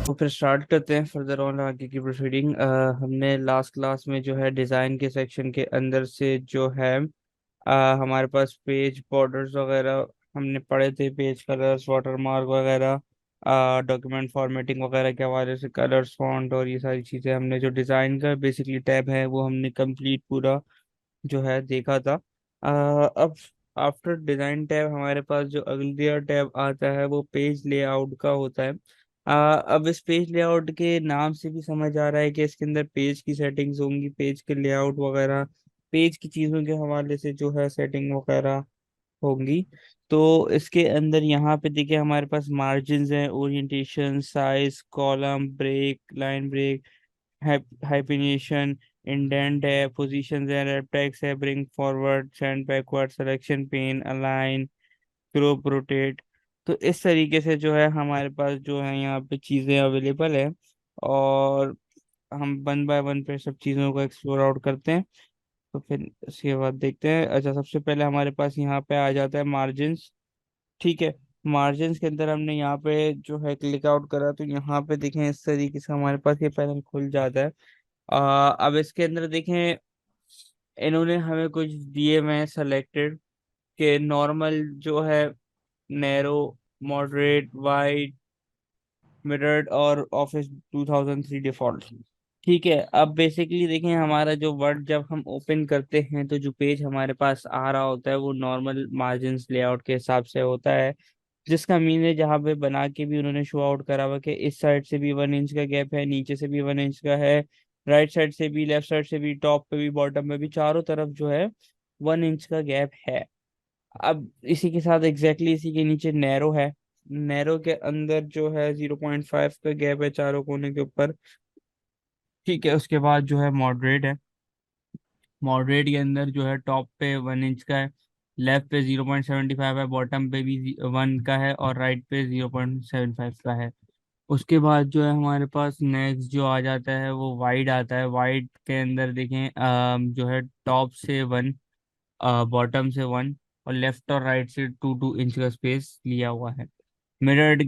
तो फिर स्टार्ट करते हैं फर्दर ऑन आगे की प्रोसीडिंग। हमने लास्ट क्लास में जो है डिज़ाइन के सेक्शन के अंदर से जो है हमारे पास पेज बॉर्डर्स वगैरह हमने पढ़े थे, पेज कलर्स, वाटरमार्क वगैरह, डॉक्यूमेंट फॉर्मेटिंग वगैरह के हवाले से कलर्स, फॉन्ट और ये सारी चीज़ें हमने जो डिज़ाइन का बेसिकली टैब है वो हमने कंप्लीट पूरा जो है देखा था। अब आफ्टर डिजाइन टैब हमारे पास जो अगला टैब आता है वो पेज लेआउट का होता है। अब इस पेज लेआउट के नाम से भी समझ आ रहा है कि इसके अंदर पेज की सेटिंग्स होंगी, पेज के लेआउट वगैरह, पेज की चीज़ों के हवाले से जो है सेटिंग वगैरह होंगी। तो इसके अंदर यहाँ पे देखिए हमारे पास मार्जिन है, orientation, size, column break, line break, hyphenation, indent है, पोजीशंस है, रेप टेक्स्ट है, bring forward, send backward, selection pane, align, crop, rotate. तो इस तरीके से जो है हमारे पास जो है यहाँ पे चीज़ें अवेलेबल है और हम वन बाय वन पे सब चीज़ों को एक्सप्लोर आउट करते हैं। तो फिर उसके बाद देखते हैं। अच्छा, सबसे पहले हमारे पास यहाँ पे आ जाता है मार्जिन्स। ठीक है, मार्जिन्स के अंदर हमने यहाँ पे जो है क्लिक आउट करा तो यहाँ पे देखें इस तरीके से हमारे पास ये पैनल खुल जाता है। अब इसके अंदर देखें इन्होंने हमें कुछ दिए हुए हैं सेलेक्टेड के नॉर्मल जो है, नैरो, मॉडरेट, वाइड, मिरर्ड और ऑफिस 2003 डिफॉल्ट। ठीक है, अब बेसिकली देखें हमारा जो वर्ड जब हम ओपन करते हैं तो जो पेज हमारे पास आ रहा होता है वो नॉर्मल मार्जिन्स लेआउट के हिसाब से होता है, जिसका मीन है जहाँ पे बना के भी उन्होंने शो आउट करा हुआ कि इस साइड से भी 1 इंच का गैप है, नीचे से भी 1 इंच का है, राइट साइड से भी, लेफ्ट साइड से भी, टॉप पे भी, बॉटम में भी, चारों तरफ जो है 1 इंच का गैप है। अब इसी के साथ एग्जैक्टली इसी के नीचे नैरो है। नैरो के अंदर जो है 0.5 का गैप है चारों कोने के ऊपर। ठीक है, उसके बाद जो है मॉडरेट है। मॉडरेट के अंदर जो है टॉप पे 1 इंच का है, लेफ्ट पे 0.75 है, बॉटम पे भी 1 का है और राइट पे 0.75 का है। उसके बाद जो है हमारे पास नेक्स्ट जो आ जाता है वो वाइड आता है। वाइड के अंदर देखें जो है टॉप से 1, बॉटम से 1 और लेफ्ट और राइट से 2 2 इंच का स्पेस लिया हुआ है। मिरर्ड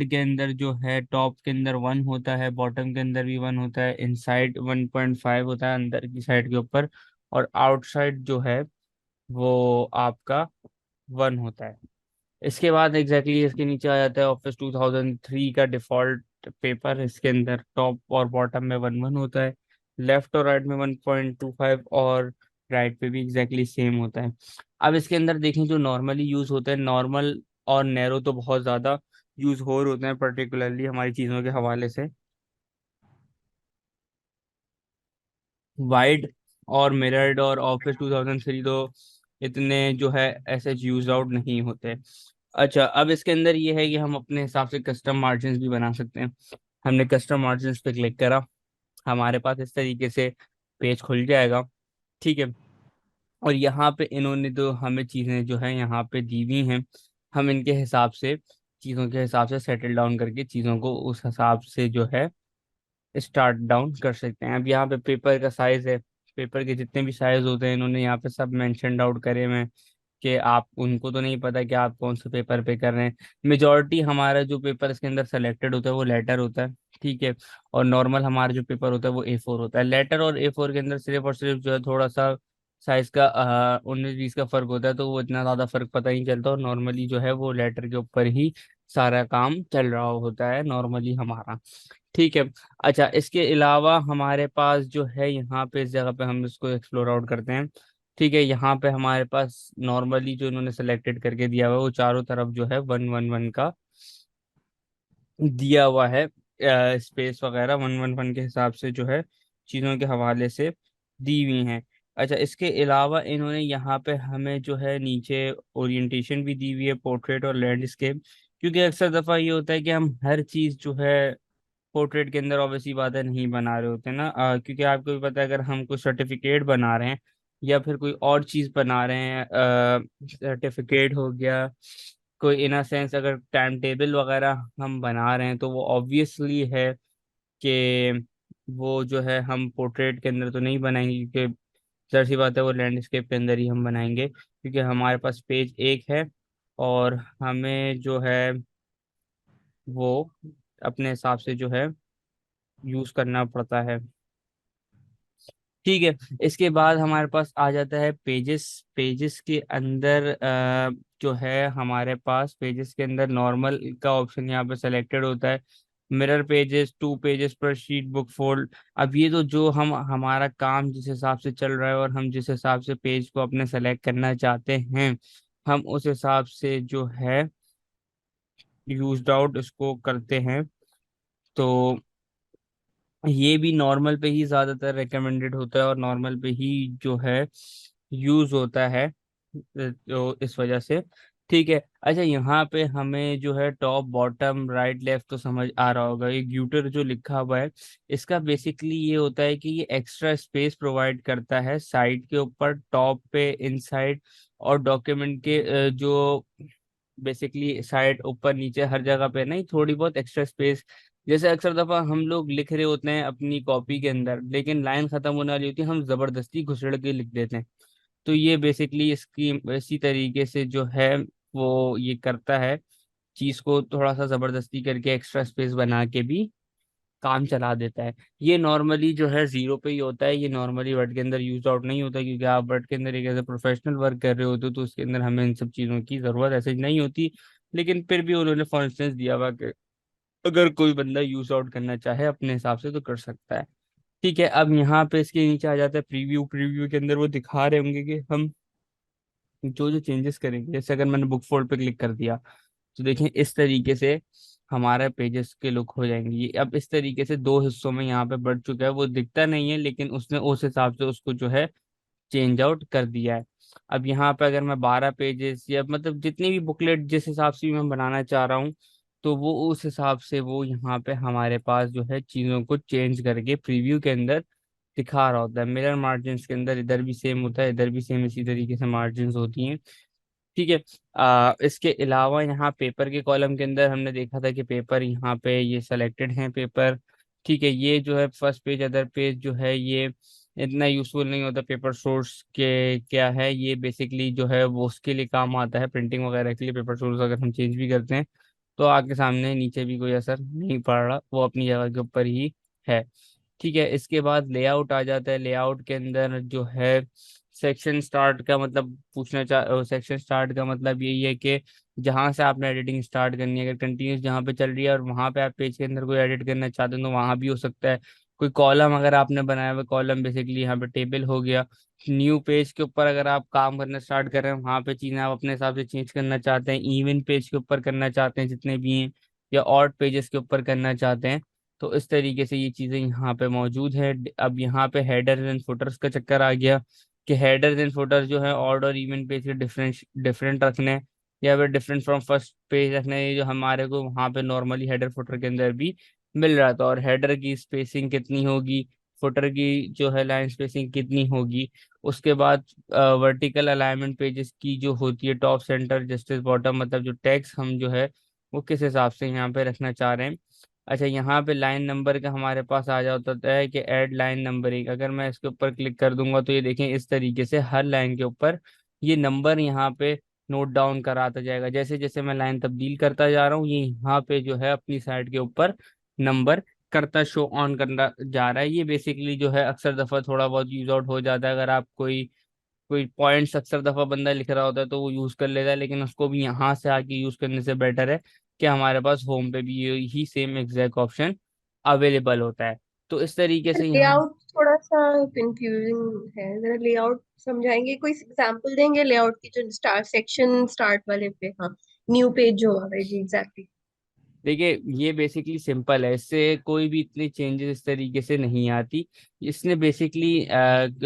के अंदर जो है टॉप के अंदर 1 होता है, बॉटम के अंदर भी 1 होता है, इनसाइड 1.5 होता है अंदर की साइड के ऊपर, और आउटसाइड जो है वो आपका 1 होता है। इसके बाद इसके नीचे आ जाता है ऑफिस 2003 का डिफॉल्ट पेपर। इसके अंदर टॉप और बॉटम में 1 1 होता है, लेफ्ट और राइट में 1.25 और राइट पे भी सेम होता है। अब इसके अंदर देखें जो नॉर्मली यूज होते हैं, नॉर्मल और नैरो तो बहुत ज़्यादा यूज हो रहे होते हैं पर्टिकुलरली हमारी चीज़ों के हवाले से। वाइड और मिरर्ड और ऑफिस 2003 तो इतने जो है ऐसे यूज आउट नहीं होते। अच्छा, अब इसके अंदर ये है कि हम अपने हिसाब से कस्टम मार्जिन भी बना सकते हैं। हमने कस्टम मार्जिन पे क्लिक करा, हमारे पास इस तरीके से पेज खुल जाएगा। ठीक है, और यहाँ पे इन्होंने तो हमें चीज़ें जो है यहाँ पे दी हुई हैं, हम इनके हिसाब से चीज़ों के हिसाब से सेटल डाउन करके चीज़ों को उस हिसाब से जो है स्टार्ट डाउन कर सकते हैं। अब यहाँ पे पेपर का साइज है, पेपर के जितने भी साइज होते हैं इन्होंने यहाँ पे सब मेंशन आउट करे हुए हैं कि आप उनको तो नहीं पता कि आप कौन से पेपर पे कर रहे हैं। मेजॉरिटी हमारा जो पेपर इसके अंदर सेलेक्टेड होता है वो लेटर होता है। ठीक है, और नॉर्मल हमारा जो पेपर होता है वो A4 होता है। लेटर और A4 के अंदर सिर्फ और सिर्फ जो है थोड़ा सा साइज का 19 20 का फर्क होता है, तो वो इतना ज़्यादा फर्क पता नहीं चलता, और नॉर्मली जो है वो लेटर के ऊपर ही सारा काम चल रहा होता है नॉर्मली हमारा। ठीक है। अच्छा, इसके अलावा हमारे पास जो है यहाँ पे इस जगह पे हम इसको एक्सप्लोर आउट करते हैं। ठीक है, यहाँ पे हमारे पास नॉर्मली जो इन्होंने सेलेक्टेड करके दिया हुआ है वो चारों तरफ जो है 1 1 1 का दिया हुआ है, स्पेस वगैरह 1 1 1 के हिसाब से जो है चीज़ों के हवाले से दी हुई हैं। अच्छा, इसके अलावा इन्होंने यहाँ पे हमें जो है नीचे ओरिएंटेशन भी दी हुई है, पोर्ट्रेट और लैंडस्केप। क्योंकि अक्सर दफ़ा ये होता है कि हम हर चीज़ जो है पोर्ट्रेट के अंदर ऑब्वियसली बात है नहीं बना रहे होते ना, क्योंकि आपको भी पता है अगर हम कोई सर्टिफिकेट बना रहे हैं या फिर कोई और चीज़ बना रहे हैं, सर्टिफिकेट हो गया, कोई इन सेंस अगर टाइम टेबल वगैरह हम बना रहे हैं तो वो ऑब्वियसली है कि वो जो है हम पोर्ट्रेट के अंदर तो नहीं बनाएंगे, क्योंकि जाहिर सी बात है वो लैंडस्केप के अंदर ही हम बनाएंगे, क्योंकि हमारे पास पेज एक है और हमें जो है वो अपने हिसाब से जो है यूज करना पड़ता है। ठीक है। इसके बाद हमारे पास आ जाता है पेजेस। पेजेस के अंदर जो है हमारे पास पेजेस के अंदर नॉर्मल का ऑप्शन यहाँ पे सेलेक्टेड होता है। मिरर पेजेस, 2 पेजेस पर शीट, बुक फोल्ड। अब ये तो जो हम हमारा काम जिस हिसाब से चल रहा है और हम जिस हिसाब से पेज को अपने सेलेक्ट करना चाहते हैं, हम उस हिसाब से जो है यूज्ड आउट इसको करते हैं। तो ये भी नॉर्मल पे ही ज्यादातर रिकमेंडेड होता है और नॉर्मल पे ही जो है यूज होता है, तो इस वजह से। ठीक है। अच्छा, यहाँ पे हमें जो है टॉप बॉटम राइट लेफ्ट तो समझ आ रहा होगा। ये ग्यूटर जो लिखा हुआ है, इसका बेसिकली ये होता है कि ये एक्स्ट्रा स्पेस प्रोवाइड करता है साइड के ऊपर, टॉप पे, इनसाइड, और डॉक्यूमेंट के जो बेसिकली साइड, ऊपर, नीचे, हर जगह पे नहीं, थोड़ी बहुत एक्स्ट्रा स्पेस। जैसे अक्सर दफा हम लोग लिख रहे होते हैं अपनी कॉपी के अंदर, लेकिन लाइन खत्म होने वाली होती है, हम जबरदस्ती घुसड़ के लिख देते हैं। तो ये बेसिकली इसकी इसी तरीके से जो है वो ये करता है, चीज को थोड़ा सा जबरदस्ती करके एक्स्ट्रा स्पेस बना के भी काम चला देता है। ये नॉर्मली जो है जीरो पे ही होता है, ये नॉर्मली वर्ड के अंदर यूज आउट नहीं होता, क्योंकि आप वर्ड के अंदर एक ऐसे प्रोफेशनल वर्क कर रहे होते हो तो उसके अंदर हमें इन सब चीज़ों की ज़रूरत ऐसे नहीं होती। लेकिन फिर भी उन्होंने फॉर इंस्टेंस दिया हुआ कि अगर कोई बंदा यूज आउट करना चाहे अपने हिसाब से तो कर सकता है। ठीक है। अब यहाँ पे इसके नीचे आ जाता है प्रीव्यू। प्रीव्यू के अंदर वो दिखा रहे होंगे कि हम जो जो चेंजेस करेंगे। जैसे अगर मैंने बुक फोल्ड पे क्लिक कर दिया तो देखें इस तरीके से हमारे पेजेस के लुक हो जाएंगे। ये अब इस तरीके से दो हिस्सों में यहाँ पे बढ़ चुका है, वो दिखता नहीं है लेकिन उसने उस हिसाब से उसको जो है चेंज आउट कर दिया है। अब यहाँ पे अगर मैं 12 पेजेस या मतलब जितनी भी बुकलेट जिस हिसाब से भी मैं बनाना चाह रहा हूँ, तो वो उस हिसाब से वो यहाँ पे हमारे पास जो है चीज़ों को चेंज करके प्रीव्यू के अंदर दिखा रहा होता है। मिरर मार्जिन के अंदर इधर भी सेम होता है, इधर भी सेम इसी तरीके से मार्जिन होती हैं। ठीक है। इसके अलावा यहाँ पेपर के कॉलम के अंदर हमने देखा था कि पेपर यहाँ पे ये सेलेक्टेड हैं पेपर। ठीक है। ये जो है फर्स्ट पेज, अदर पेज जो है ये इतना यूजफुल नहीं होता। पेपर सोर्स के क्या है, ये बेसिकली जो है वो उसके लिए काम आता है, प्रिंटिंग वगैरह के लिए। पेपर सोर्स अगर हम चेंज भी करते हैं तो आगे सामने नीचे भी कोई असर नहीं पड़ रहा, वो अपनी जगह के ऊपर ही है। ठीक है। इसके बाद लेआउट आ जाता है। लेआउट के अंदर जो है सेक्शन स्टार्ट का मतलब सेक्शन स्टार्ट का मतलब यही है कि जहां से आपने एडिटिंग स्टार्ट करनी है, अगर कंटिन्यूस जहां पे चल रही है और वहां पे आप पेज के अंदर कोई एडिट करना चाहते हैं तो वहां भी हो सकता है। कोई कॉलम अगर आपने बनाया हुआ, कॉलम बेसिकली यहाँ पे टेबल हो गया। न्यू पेज के ऊपर अगर आप काम करना स्टार्ट कर रहे हैं, वहां पे चीजें आप अपने हिसाब से चेंज करना चाहते हैं, इवन पेज के ऊपर करना चाहते हैं जितने भी हैं, या ऑड पेजेस के ऊपर करना चाहते हैं, तो इस तरीके से ये चीजें यहाँ पे मौजूद है। अब यहाँ पे हेडर एंड फुटर्स का चक्कर आ गया कि हेडर एंड फुटर जो है ऑड और इवन पेज के डिफरेंट डिफरेंट रखने हैं, या फिर डिफरेंट फ्रॉम फर्स्ट पेज रखने हैं, ये जो हमारे को वहाँ पे नॉर्मली हेडर फुटर के अंदर भी मिल रहा था। और हेडर की स्पेसिंग कितनी होगी, फुटर की जो है लाइन स्पेसिंग कितनी होगी। उसके बाद वर्टिकल अलाइनमेंट पेजेस की जो होती है, टॉप, सेंटर, जस्टिस, बॉटम, मतलब जो टैक्स हम जो है वो किस हिसाब से यहाँ पे रखना चाह रहे हैं। अच्छा, यहाँ पे लाइन नंबर का हमारे पास आ जाता है कि ऐड लाइन नंबरिंग। अगर मैं इसके ऊपर क्लिक कर दूंगा तो ये देखें इस तरीके से हर लाइन के ऊपर ये नंबर यहाँ पे नोट डाउन कराता जाएगा। जैसे जैसे मैं लाइन तब्दील करता जा रहा हूँ, ये यहाँ पे जो है अपनी साइड के ऊपर नंबर करता शो ऑन करना जा रहा है। ये बेसिकली जो है अक्सर दफा थोड़ा बहुत यूज आउट हो जाता है। अगर आप कोई कोई पॉइंट्स अक्सर दफा बंदा लिख रहा होता है तो वो यूज कर लेता है, लेकिन उसको भी यहाँ से आके यूज करने से बेटर है कि हमारे पास होम पे भी यही सेम एग्जैक्ट ऑप्शन अवेलेबल होता है। तो इस तरीके से यहाँ लेआउट थोड़ा सा कंफ्यूजिंग है, जरा लेआउट समझाएंगे, कोई एग्जांपल देंगे लेआउट की, जो स्टार्ट सेक्शन स्टार्ट वाले पे, हाँ, न्यू पेज जो आ रहा है जी, एग्जैक्टली। देखिए ये बेसिकली सिंपल है, इससे कोई भी इतनी चेंजेस इस तरीके से नहीं आती। इसने बेसिकली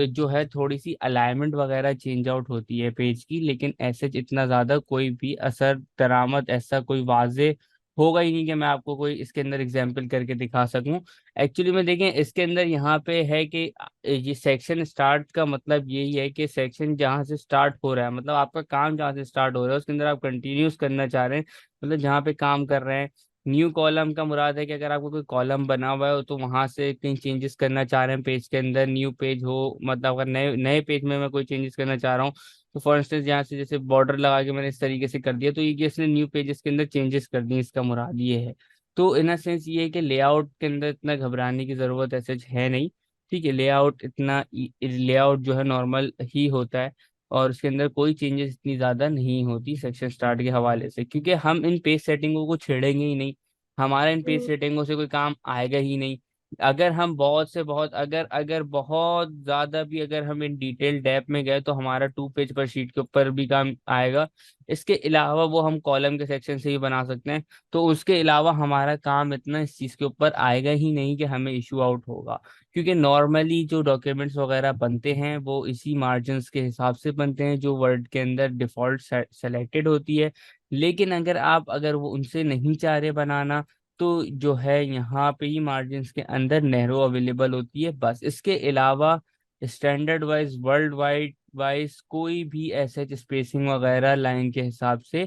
जो है थोड़ी सी अलाइनमेंट वगैरह चेंज आउट होती है पेज की, लेकिन ऐसे इतना ज़्यादा कोई भी असर दरामद ऐसा कोई वाजे होगा ही नहीं कि मैं आपको कोई इसके अंदर एग्जाम्पल करके दिखा सकूं। एक्चुअली में देखें इसके अंदर यहाँ पे है कि ये सेक्शन स्टार्ट का मतलब यही है कि सेक्शन जहाँ से स्टार्ट हो रहा है, मतलब आपका काम जहाँ से स्टार्ट हो रहा है उसके अंदर आप कंटिन्यूस करना चाह रहे हैं, मतलब जहाँ पे काम कर रहे हैं। न्यू कॉलम का मुराद है कि अगर आपको कोई कॉलम बना हुआ है तो वहां से कहीं चेंजेस करना चाह रहे हैं पेज के अंदर, न्यू पेज हो, मतलब अगर नए नए पेज में मैं कोई चेंजेस करना चाह रहा हूँ, तो फॉर इंस्टेंस यहाँ से जैसे बॉर्डर लगा के मैंने इस तरीके से कर दिया तो ये कि इसने न्यू पेजेस के अंदर चेंजेस कर दिए, इसका मुराद ये है। तो इन अ सेंस ये है कि लेआउट के अंदर इतना घबराने की जरूरत ऐसे है नहीं। ठीक है, लेआउट इतना, लेआउट जो है नॉर्मल ही होता है, और उसके अंदर कोई चेंजेस इतनी ज्यादा नहीं होती सेक्शन स्टार्ट के हवाले से, क्योंकि हम इन पेज सेटिंगों को छेड़ेंगे ही नहीं। हमारा इन पेज हम्म। सेटिंगों से कोई काम आएगा ही नहीं। अगर हम बहुत से बहुत, अगर अगर बहुत ज्यादा भी अगर हम इन डिटेल डेप में गए तो हमारा 2 पेज पर शीट के ऊपर भी काम आएगा। इसके अलावा वो हम कॉलम के सेक्शन से ही बना सकते हैं। तो उसके अलावा हमारा काम इतना इस चीज के ऊपर आएगा ही नहीं कि हमें इशू आउट होगा, क्योंकि नॉर्मली जो डॉक्यूमेंट्स वगैरह बनते हैं वो इसी मार्जिन्स के हिसाब से बनते हैं जो वर्ड के अंदर डिफॉल्ट सेलेक्टेड होती है। लेकिन अगर आप, अगर वो उनसे नहीं चाह रहे बनाना, तो जो है यहाँ पे ही मार्जिन्स के अंदर नैरो अवेलेबल होती है बस। इसके अलावा standard wise, world wide wise कोई भी ऐसे स्पेसिंग वगैरह लाइन के हिसाब से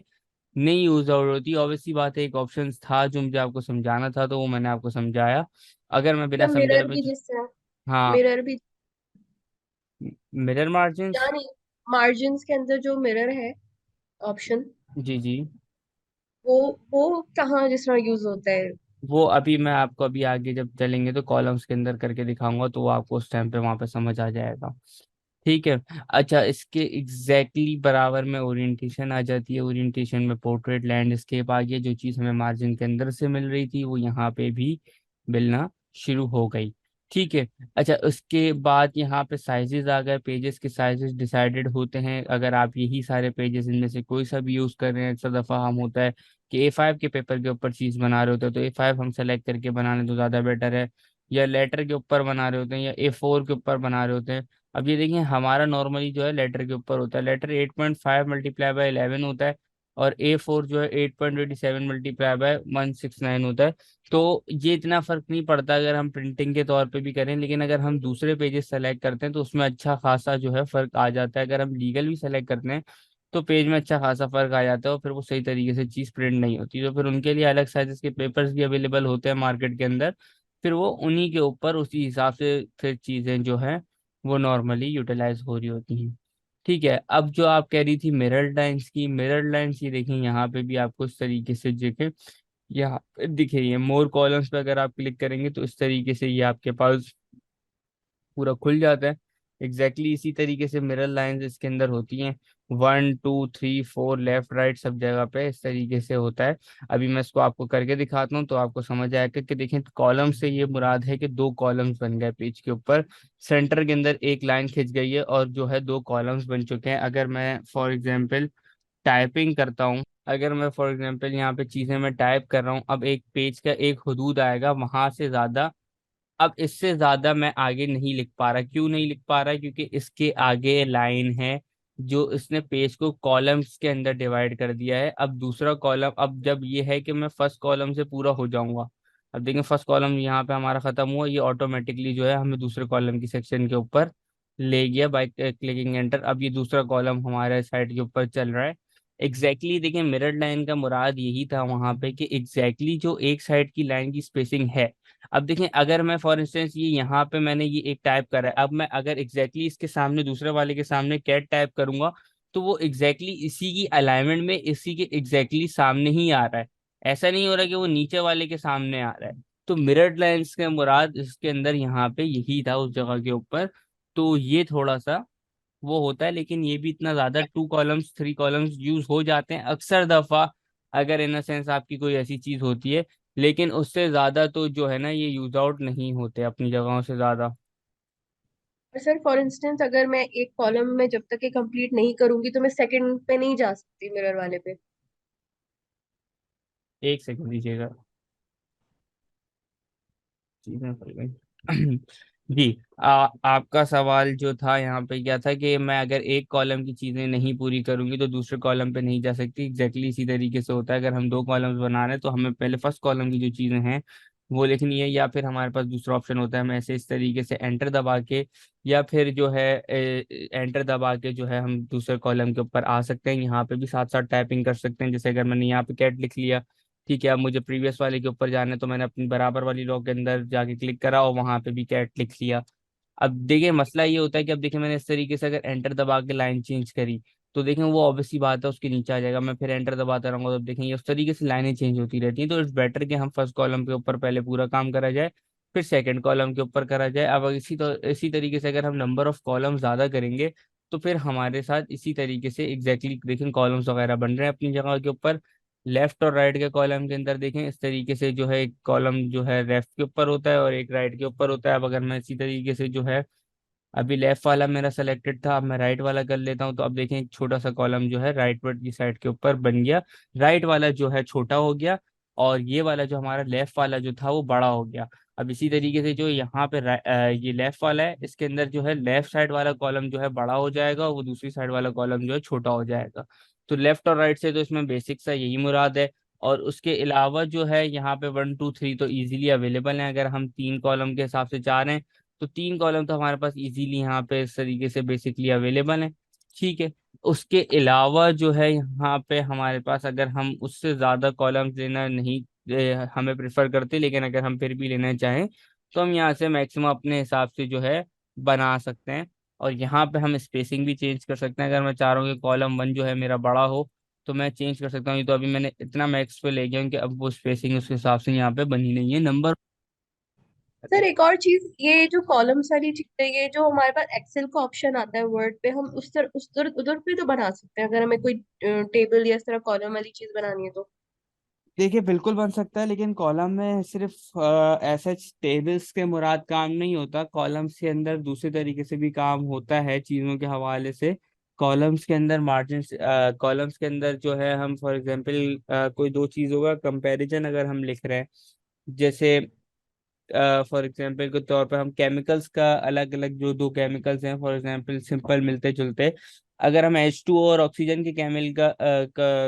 नहीं यूज आउट होती। ऑब्वियसली बात है, एक ऑप्शन था जो मुझे आपको समझाना था, तो वो मैंने आपको समझाया। अगर मैं बिना मतलब समझाए मिरर में भी जिस तरह, हाँ, मिरर भी, मिरर मार्जिन। या नहीं, मार्जिन्स के अंदर जो मिरर है ऑप्शन, जी जी। वो वो कहाँ जिस तरह यूज होता है? वो अभी मैं आपको, अभी आगे जब चलेंगे तो कॉलम्स के अंदर करके दिखाऊंगा, तो वो आपको उस टाइम पे वहां पे समझ आ जाएगा। ठीक है। अच्छा, इसके बराबर में ओरिएंटेशन आ जाती है। ओरिएंटेशन में पोर्ट्रेट, लैंडस्केप आ गया। जो चीज़ हमें मार्जिन के अंदर से मिल रही थी वो यहाँ पे भी मिलना शुरू हो गई। ठीक है। अच्छा, उसके बाद यहाँ पे साइजेस आ गए। पेजेस के साइजेस डिसाइडेड होते हैं। अगर आप यही सारे पेजेस इनमें से कोई सा भी यूज़ कर रहे हैं, अक्सर दफ़ा हम होता है कि A5 के पेपर के ऊपर चीज़ बना रहे होते हैं, तो A5 हम सेलेक्ट करके बना लें तो ज़्यादा बेटर है। या लेटर के ऊपर बना रहे होते हैं, या A4 के ऊपर बना रहे होते हैं। अब ये देखिए, हमारा नॉर्मली जो है लेटर के ऊपर होता है। लेटर 8.5 × 11 होता है, और A4 जो है 8.27 × 169 होता है। तो ये इतना फर्क नहीं पड़ता अगर हम प्रिंटिंग के तौर पे भी करें, लेकिन अगर हम दूसरे पेजेस सेलेक्ट करते हैं तो उसमें अच्छा खासा जो है फर्क आ जाता है। अगर हम लीगल भी सेलेक्ट करते हैं तो पेज में अच्छा खासा फर्क आ जाता है, और फिर वो सही तरीके से चीज़ प्रिंट नहीं होती। तो फिर उनके लिए अलग साइजेस के पेपर्स भी अवेलेबल होते हैं मार्केट के अंदर। फिर वो उन्हीं के ऊपर उसी हिसाब से फिर चीज़ें जो है वो नॉर्मली यूटिलाइज हो रही होती हैं। ठीक है। अब जो आप कह रही थी मिरर लाइंस की, मिरर लाइंस ये देखें यहाँ पे भी आपको इस तरीके से देखें। यहाँ पे दिखे, ये मोर कॉलम्स पे अगर आप क्लिक करेंगे तो इस तरीके से ये आपके पास पूरा खुल जाता है। इसी तरीके से मिरर लाइंस इसके अंदर होती हैं। 1 2 3 4 लेफ्ट राइट सब जगह पे इस तरीके से होता है। अभी मैं इसको आपको करके दिखाता हूँ तो आपको समझ आएगा कि देखें, कॉलम से ये मुराद है कि 2 कॉलम्स बन गए पेज के ऊपर। सेंटर के अंदर एक लाइन खिंच गई है और जो है 2 कॉलम्स बन चुके हैं। अगर मैं फॉर एग्जाम्पल टाइपिंग करता हूँ, अगर मैं फॉर एग्जांपल यहाँ पे चीजें मैं टाइप कर रहा हूँ, अब एक पेज का एक हदूद आएगा, वहां से ज्यादा, अब इससे ज्यादा मैं आगे नहीं लिख पा रहा। क्यों नहीं लिख पा रहा? क्योंकि इसके आगे लाइन है जो इसने पेज को कॉलम्स के अंदर डिवाइड कर दिया है। अब दूसरा कॉलम, अब जब ये है कि मैं फर्स्ट कॉलम से पूरा हो जाऊंगा, अब देखें फर्स्ट कॉलम यहाँ पे हमारा खत्म हुआ, ये ऑटोमेटिकली जो है हमें दूसरे कॉलम की सेक्शन के ऊपर ले गया बाय क्लिकिंग एंटर। अब ये दूसरा कॉलम हमारे साइड के ऊपर चल रहा है। देखिए, मिरर लाइन का मुराद यही था वहां पे कि जो एक साइड की लाइन की स्पेसिंग है। अब देखें, अगर मैं फॉर इंस्टेंस ये यहाँ पे मैंने ये एक टाइप करा है, अब मैं अगर इसके सामने, दूसरे वाले के सामने कैट टाइप करूंगा, तो वो इसी की अलाइनमेंट में इसी के सामने ही आ रहा है। ऐसा नहीं हो रहा कि वो नीचे वाले के सामने आ रहा है। तो मिरर लाइंस के मुराद इसके अंदर यहाँ पे यही था उस जगह के ऊपर। तो ये थोड़ा सा वो होता है, लेकिन ये भी इतना ज्यादा 2 कॉलम्स 3 कॉलम्स यूज हो जाते हैं अक्सर दफा, अगर इन सेंस आपकी कोई ऐसी चीज होती है। लेकिन उससे ज्यादा तो जो है ना, ये यूज आउट नहीं होते अपनी जगहों से ज्यादा। और सर फॉर इंस्टेंस अगर मैं एक कॉलम में जब तक ये कंप्लीट नहीं करूंगी तो मैं सेकंड पे नहीं जा सकती मिरर वाले पे? एक सेकंड दीजिएगा। चीजें फल गई। जी। आपका सवाल जो था यहाँ पे क्या था कि मैं अगर एक कॉलम की चीजें नहीं पूरी करूंगी तो दूसरे कॉलम पे नहीं जा सकती। इसी तरीके से होता है। अगर हम 2 कॉलम्स बना रहे हैं तो हमें पहले फर्स्ट कॉलम की जो चीजें हैं वो लिखनी है, या फिर हमारे पास दूसरा ऑप्शन होता है, हम ऐसे इस तरीके से एंटर दबा के, या फिर जो है एंटर दबा के जो है हम दूसरे कॉलम के ऊपर आ सकते हैं। यहाँ पे भी साथ साथ टाइपिंग कर सकते हैं। जैसे अगर मैंने यहाँ पे कैट लिख लिया, ठीक है, अब मुझे प्रीवियस वाले के ऊपर जाना है तो मैंने अपनी बराबर वाली रो के अंदर जाके क्लिक करा और वहां पे भी कैट लिख लिया। अब देखिए, मसला ये होता है कि अब देखिए मैंने इस तरीके से अगर एंटर दबा के लाइन चेंज करी, तो देखें वो ऑब्वियसली बात है उसके नीचे आ जाएगा। मैं फिर एंटर दबाता रहूंगा तो देखेंगे उस तरीके से लाइनें चेंज होती रहती हैं। तो इट्स बेटर कि हम फर्स्ट कॉलम के ऊपर पहले पूरा काम करा जाए, फिर सेकंड कॉलम के ऊपर करा जाए। अब इसी तरीके से अगर हम नंबर ऑफ कॉलम ज्यादा करेंगे तो फिर हमारे साथ इसी तरीके से एग्जैक्टली देखें कॉलम्स वगैरह बन रहे हैं अपनी जगह के ऊपर। लेफ्ट और राइट के कॉलम के अंदर देखें इस तरीके से जो है एक कॉलम जो है लेफ्ट के ऊपर होता है और एक राइट के ऊपर होता है। अब अगर मैं इसी तरीके से जो है अभी लेफ्ट वाला मेरा सेलेक्टेड था, अब मैं राइट वाला कर लेता हूँ, तो अब देखें एक छोटा सा कॉलम जो है राइट वर्ड की साइड के ऊपर बन गया। राइट वाला जो है छोटा हो गया और ये वाला जो हमारा लेफ्ट वाला जो था वो बड़ा हो गया। अब इसी तरीके से जो यहाँ पे ये लेफ्ट वाला है इसके अंदर जो है लेफ्ट साइड वाला कॉलम जो है बड़ा हो जाएगा और वो दूसरी साइड वाला कॉलम जो है छोटा हो जाएगा। तो लेफ्ट और राइट से तो इसमें बेसिक सा यही मुराद है। और उसके अलावा जो है यहाँ पे 1 2 3 तो इजीली अवेलेबल है। अगर हम 3 कॉलम के हिसाब से चाह रहे हैं तो 3 कॉलम तो हमारे पास इजीली यहाँ पे इस तरीके से बेसिकली अवेलेबल है। ठीक है। उसके अलावा जो है यहाँ पे हमारे पास अगर हम उससे ज्यादा कॉलम्स लेना नहीं हमें प्रेफर करते, लेकिन अगर हम फिर भी लेना चाहें तो हम यहाँ से मैक्सिमम अपने हिसाब से जो है बना सकते हैं। और यहाँ पे हम स्पेसिंग भी चेंज कर सकते हैं। अगर मैं चाह रहा हूँ कि कॉलम 1 जो है मेरा बड़ा हो तो मैं चेंज कर सकता हूँ। ये तो अभी मैंने इतना मैक्स पे ले गया हूँ कि अब वो स्पेसिंग उसके हिसाब से यहाँ पे बनी नहीं है नंबर। सर एक और चीज, ये जो कॉलम्स वाली चीज है, ये जो हमारे पास एक्सेल का ऑप्शन आता है वर्ड पे, हम उस तरह उधर पे तो बना सकते हैं अगर हमें कोई टेबल या इस तरह कॉलम वाली चीज बनानी है तो। देखिए बिल्कुल बन सकता है, लेकिन कॉलम में सिर्फ ऐसा टेबल्स के मुराद काम नहीं होता। कॉलम्स के अंदर दूसरे तरीके से भी काम होता है चीज़ों के हवाले से। कॉलम्स के अंदर मार्जिन, कॉलम्स के अंदर जो है हम फॉर एग्जांपल कोई दो चीज़ों का कंपैरिजन अगर हम लिख रहे हैं, जैसे फॉर एग्जांपल के तौर पे हम केमिकल्स का अलग अलग जो दो केमिकल्स हैं फॉर एग्जांपल सिंपल मिलते जुलते, अगर हम H2O और ऑक्सीजन के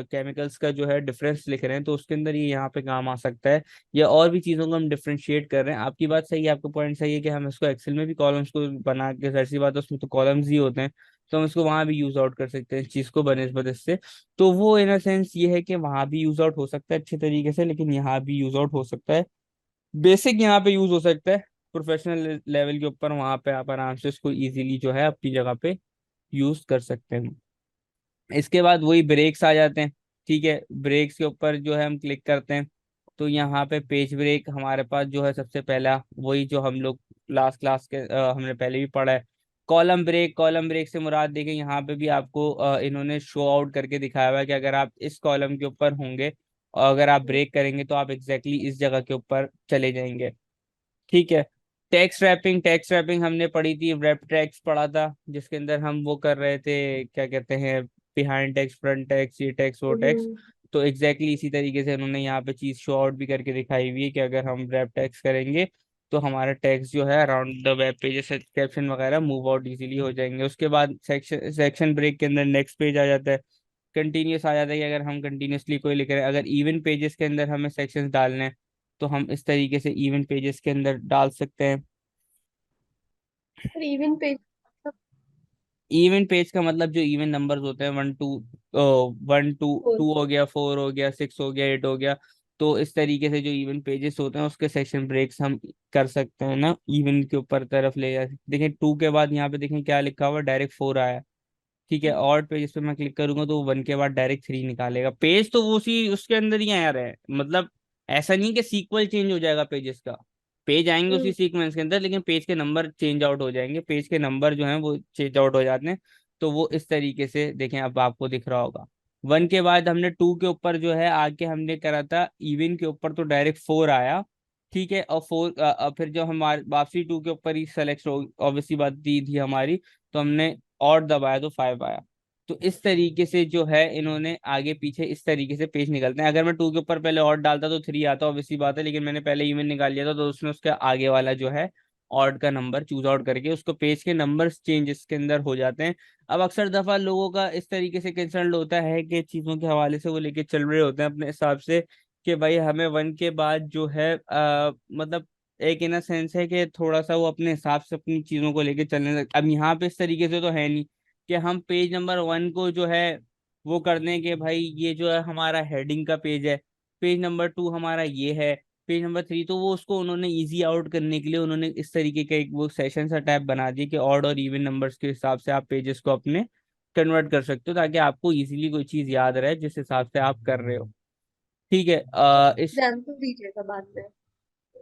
केमिकल्स का जो है डिफरेंस लिख रहे हैं तो उसके अंदर ये यहाँ पे काम आ सकता है। या और भी चीज़ों को हम डिफरेंशिएट कर रहे हैं। आपकी बात सही है, आपका पॉइंट सही है कि हम इसको एक्सेल में भी कॉलम्स को बना के, ऐसी बात है उसमें तो कॉलम्स ही होते हैं, तो हम इसको वहां भी यूज आउट कर सकते हैं इस चीज को बनिस्बत इससे। तो वो इन सेंस ये है कि वहां भी यूज आउट हो सकता है अच्छे तरीके से, लेकिन यहाँ भी यूज आउट हो सकता है। बेसिक यहाँ पे यूज हो सकता है, प्रोफेशनल लेवल के ऊपर वहां पे आप आराम से इसको इजीली जो है अपनी जगह पे यूज कर सकते हैं। इसके बाद वही ब्रेक्स आ जाते हैं। ठीक है, ब्रेक्स के ऊपर जो है हम क्लिक करते हैं तो यहाँ पे पेज ब्रेक हमारे पास जो है सबसे पहला वही जो हम लोग लास्ट क्लास के हमने पहले भी पढ़ा है। कॉलम ब्रेक, कॉलम ब्रेक से मुराद देखें यहाँ पे भी आपको इन्होंने शो आउट करके दिखाया हुआ है कि अगर आप इस कॉलम के ऊपर होंगे और अगर आप ब्रेक करेंगे तो आप एग्जैक्टली इस जगह के ऊपर चले जाएंगे। ठीक है। टैक्स रैपिंग हमने पढ़ी थी, रेप टैक्स पढ़ा था जिसके अंदर हम वो कर रहे थे क्या कहते हैं, बिहाइंड टैक्स, फ्रंट टैक्स, ये टैक्स वो टैक्स। हम्म। तो इसी तरीके से उन्होंने यहाँ पे चीज शो आउट भी करके दिखाई हुई है कि अगर हम रैप टैक्स करेंगे तो हमारा टैक्स जो है around the web pages caption वगैरह मूव आउट इजीली हो जाएंगे। उसके बाद सेक्शन ब्रेक के अंदर नेक्स्ट पेज आ जाता है। कंटिन्यूस आ जाता है कि अगर हम कंटिन्यूसली कोई लिख रहे हैं, अगर इवन पेजेस के अंदर हमें सेक्शंस डालने हैं तो हम इस तरीके से इवन पेजेस के अंदर डाल सकते हैं। पर इवन पे मतलब इवन पेज का मतलब जो इवन नंबर्स होते हैं, 1 2, 1 2, फोर। 2 हो गया, 4 हो गया, 6 हो गया, 8 हो गया। तो इस तरीके से जो इवन पेजेस होते हैं उसके सेक्शन ब्रेक्स हम कर सकते हैं ना, इवन के ऊपर तरफ ले जा सकते। देखें 2 के बाद यहाँ पे देखें क्या लिखा हुआ, डायरेक्ट 4 आया। ठीक है, और पेज पे मैं क्लिक करूंगा तो 1 के बाद डायरेक्ट 3 निकालेगा। पेज तो वो उसी उसके अंदर ही आ रहा है, मतलब ऐसा नहीं कि सीक्वल चेंज हो जाएगा पेजेस का। पेज आएंगे उसी हम्म। सीक्वेंस के अंदर, लेकिन पेज के नंबर चेंज आउट हो जाएंगे, पेज के नंबर जो हैं वो चेंज आउट हो जाते हैं। तो वो इस तरीके से देखें, अब आपको दिख रहा होगा। 1 के बाद हमने 2 के ऊपर जो है आके हमने करा था इवन के ऊपर तो डायरेक्ट 4 आया। ठीक है, और 4 फिर जब हमारे वापसी 2 के ऊपर ही सेलेक्ट हो ऑब्वियसली बात दी थी हमारी, तो हमने और दबाया तो 5 आया। तो इस तरीके से जो है इन्होंने आगे पीछे इस तरीके से पेज निकलते हैं। अगर मैं 2 के ऊपर पहले और डालता तो 3 आता ऑब्वियसली बात है, लेकिन मैंने पहले इवन निकाल लिया था तो उसने उसके आगे वाला जो है ऑड का नंबर चूज आउट करके उसको पेज के नंबर्स चेंज इसके अंदर हो जाते हैं। अब अक्सर दफा लोगों का इस तरीके से कंसर्न होता है कि चीजों के हवाले से वो लेके चल रहे होते हैं अपने हिसाब से कि भाई हमें 1 के बाद जो है मतलब एक इन सेंस है कि थोड़ा सा वो अपने हिसाब से अपनी चीजों को लेके चलने लग। अब यहाँ पे इस तरीके से तो है नहीं कि हम पेज नंबर 1 को जो है वो कर दें कि भाई ये जो है हमारा हेडिंग का पेज है, पेज नंबर 2 हमारा ये है, पेज नंबर 3। तो वो उसको उन्होंने इजी आउट करने के लिए उन्होंने इस तरीके का एक वो सेशन सा टैब बना दिया कि ऑड और इवन नंबर्स के हिसाब से आप पेजेस को अपने कन्वर्ट कर सकते हो, ताकि आपको इजीली कोई चीज याद रहे जिस हिसाब से आप कर रहे हो। ठीक है। इस एग्जाम्पल दीजिएगा बाद में।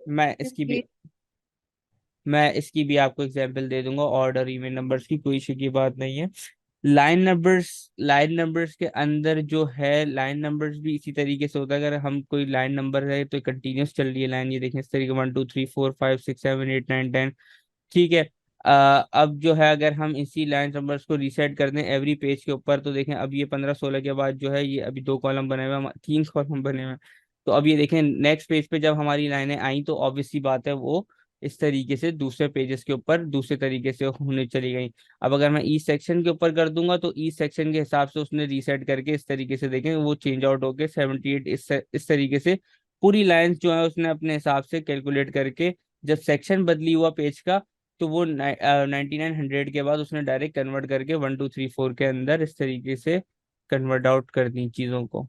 मैं इसकी क्योंकि भी मैं इसकी भी आपको एग्जांपल दे दूंगा, ऑर्डर इवन नंबर्स की, कोई इशू की बात नहीं है। लाइन नंबर्स के अंदर जो है, लाइन नंबर्स भी इसी तरीके से होता है। अगर हम कोई लाइन नंबर है तो कंटिन्यूस चल रही है लाइन, ये देखें इस तरीके 1 2 3 4 5 6 7 8 9 10। ठीक है। अब जो है अगर हम इसी लाइन नंबर्स को रीसेट कर दें एवरी पेज के ऊपर, तो देखें अब ये 15 16 के बाद जो है ये अभी 2 कॉलम बने हुए हैं, 3 कॉलम बने हुए हैं। तो अब ये देखें नेक्स्ट पेज पे जब हमारी लाइनें आई तो ऑब्वियस सी बात है वो इस तरीके से दूसरे पेजेस के ऊपर दूसरे तरीके से होने चली गई। अब अगर मैं ई सेक्शन के ऊपर कर दूंगा तो ई सेक्शन के हिसाब से उसने रीसेट करके इस तरीके से देखें वो चेंज आउट होके 78 इस तरीके से पूरी लाइंस जो है उसने अपने हिसाब से कैलकुलेट करके, जब सेक्शन बदली हुआ पेज का, तो वो 9900 के बाद उसने डायरेक्ट कन्वर्ट करके 1 2 3 4 के अंदर इस तरीके से कन्वर्ट आउट कर दी चीज़ों को।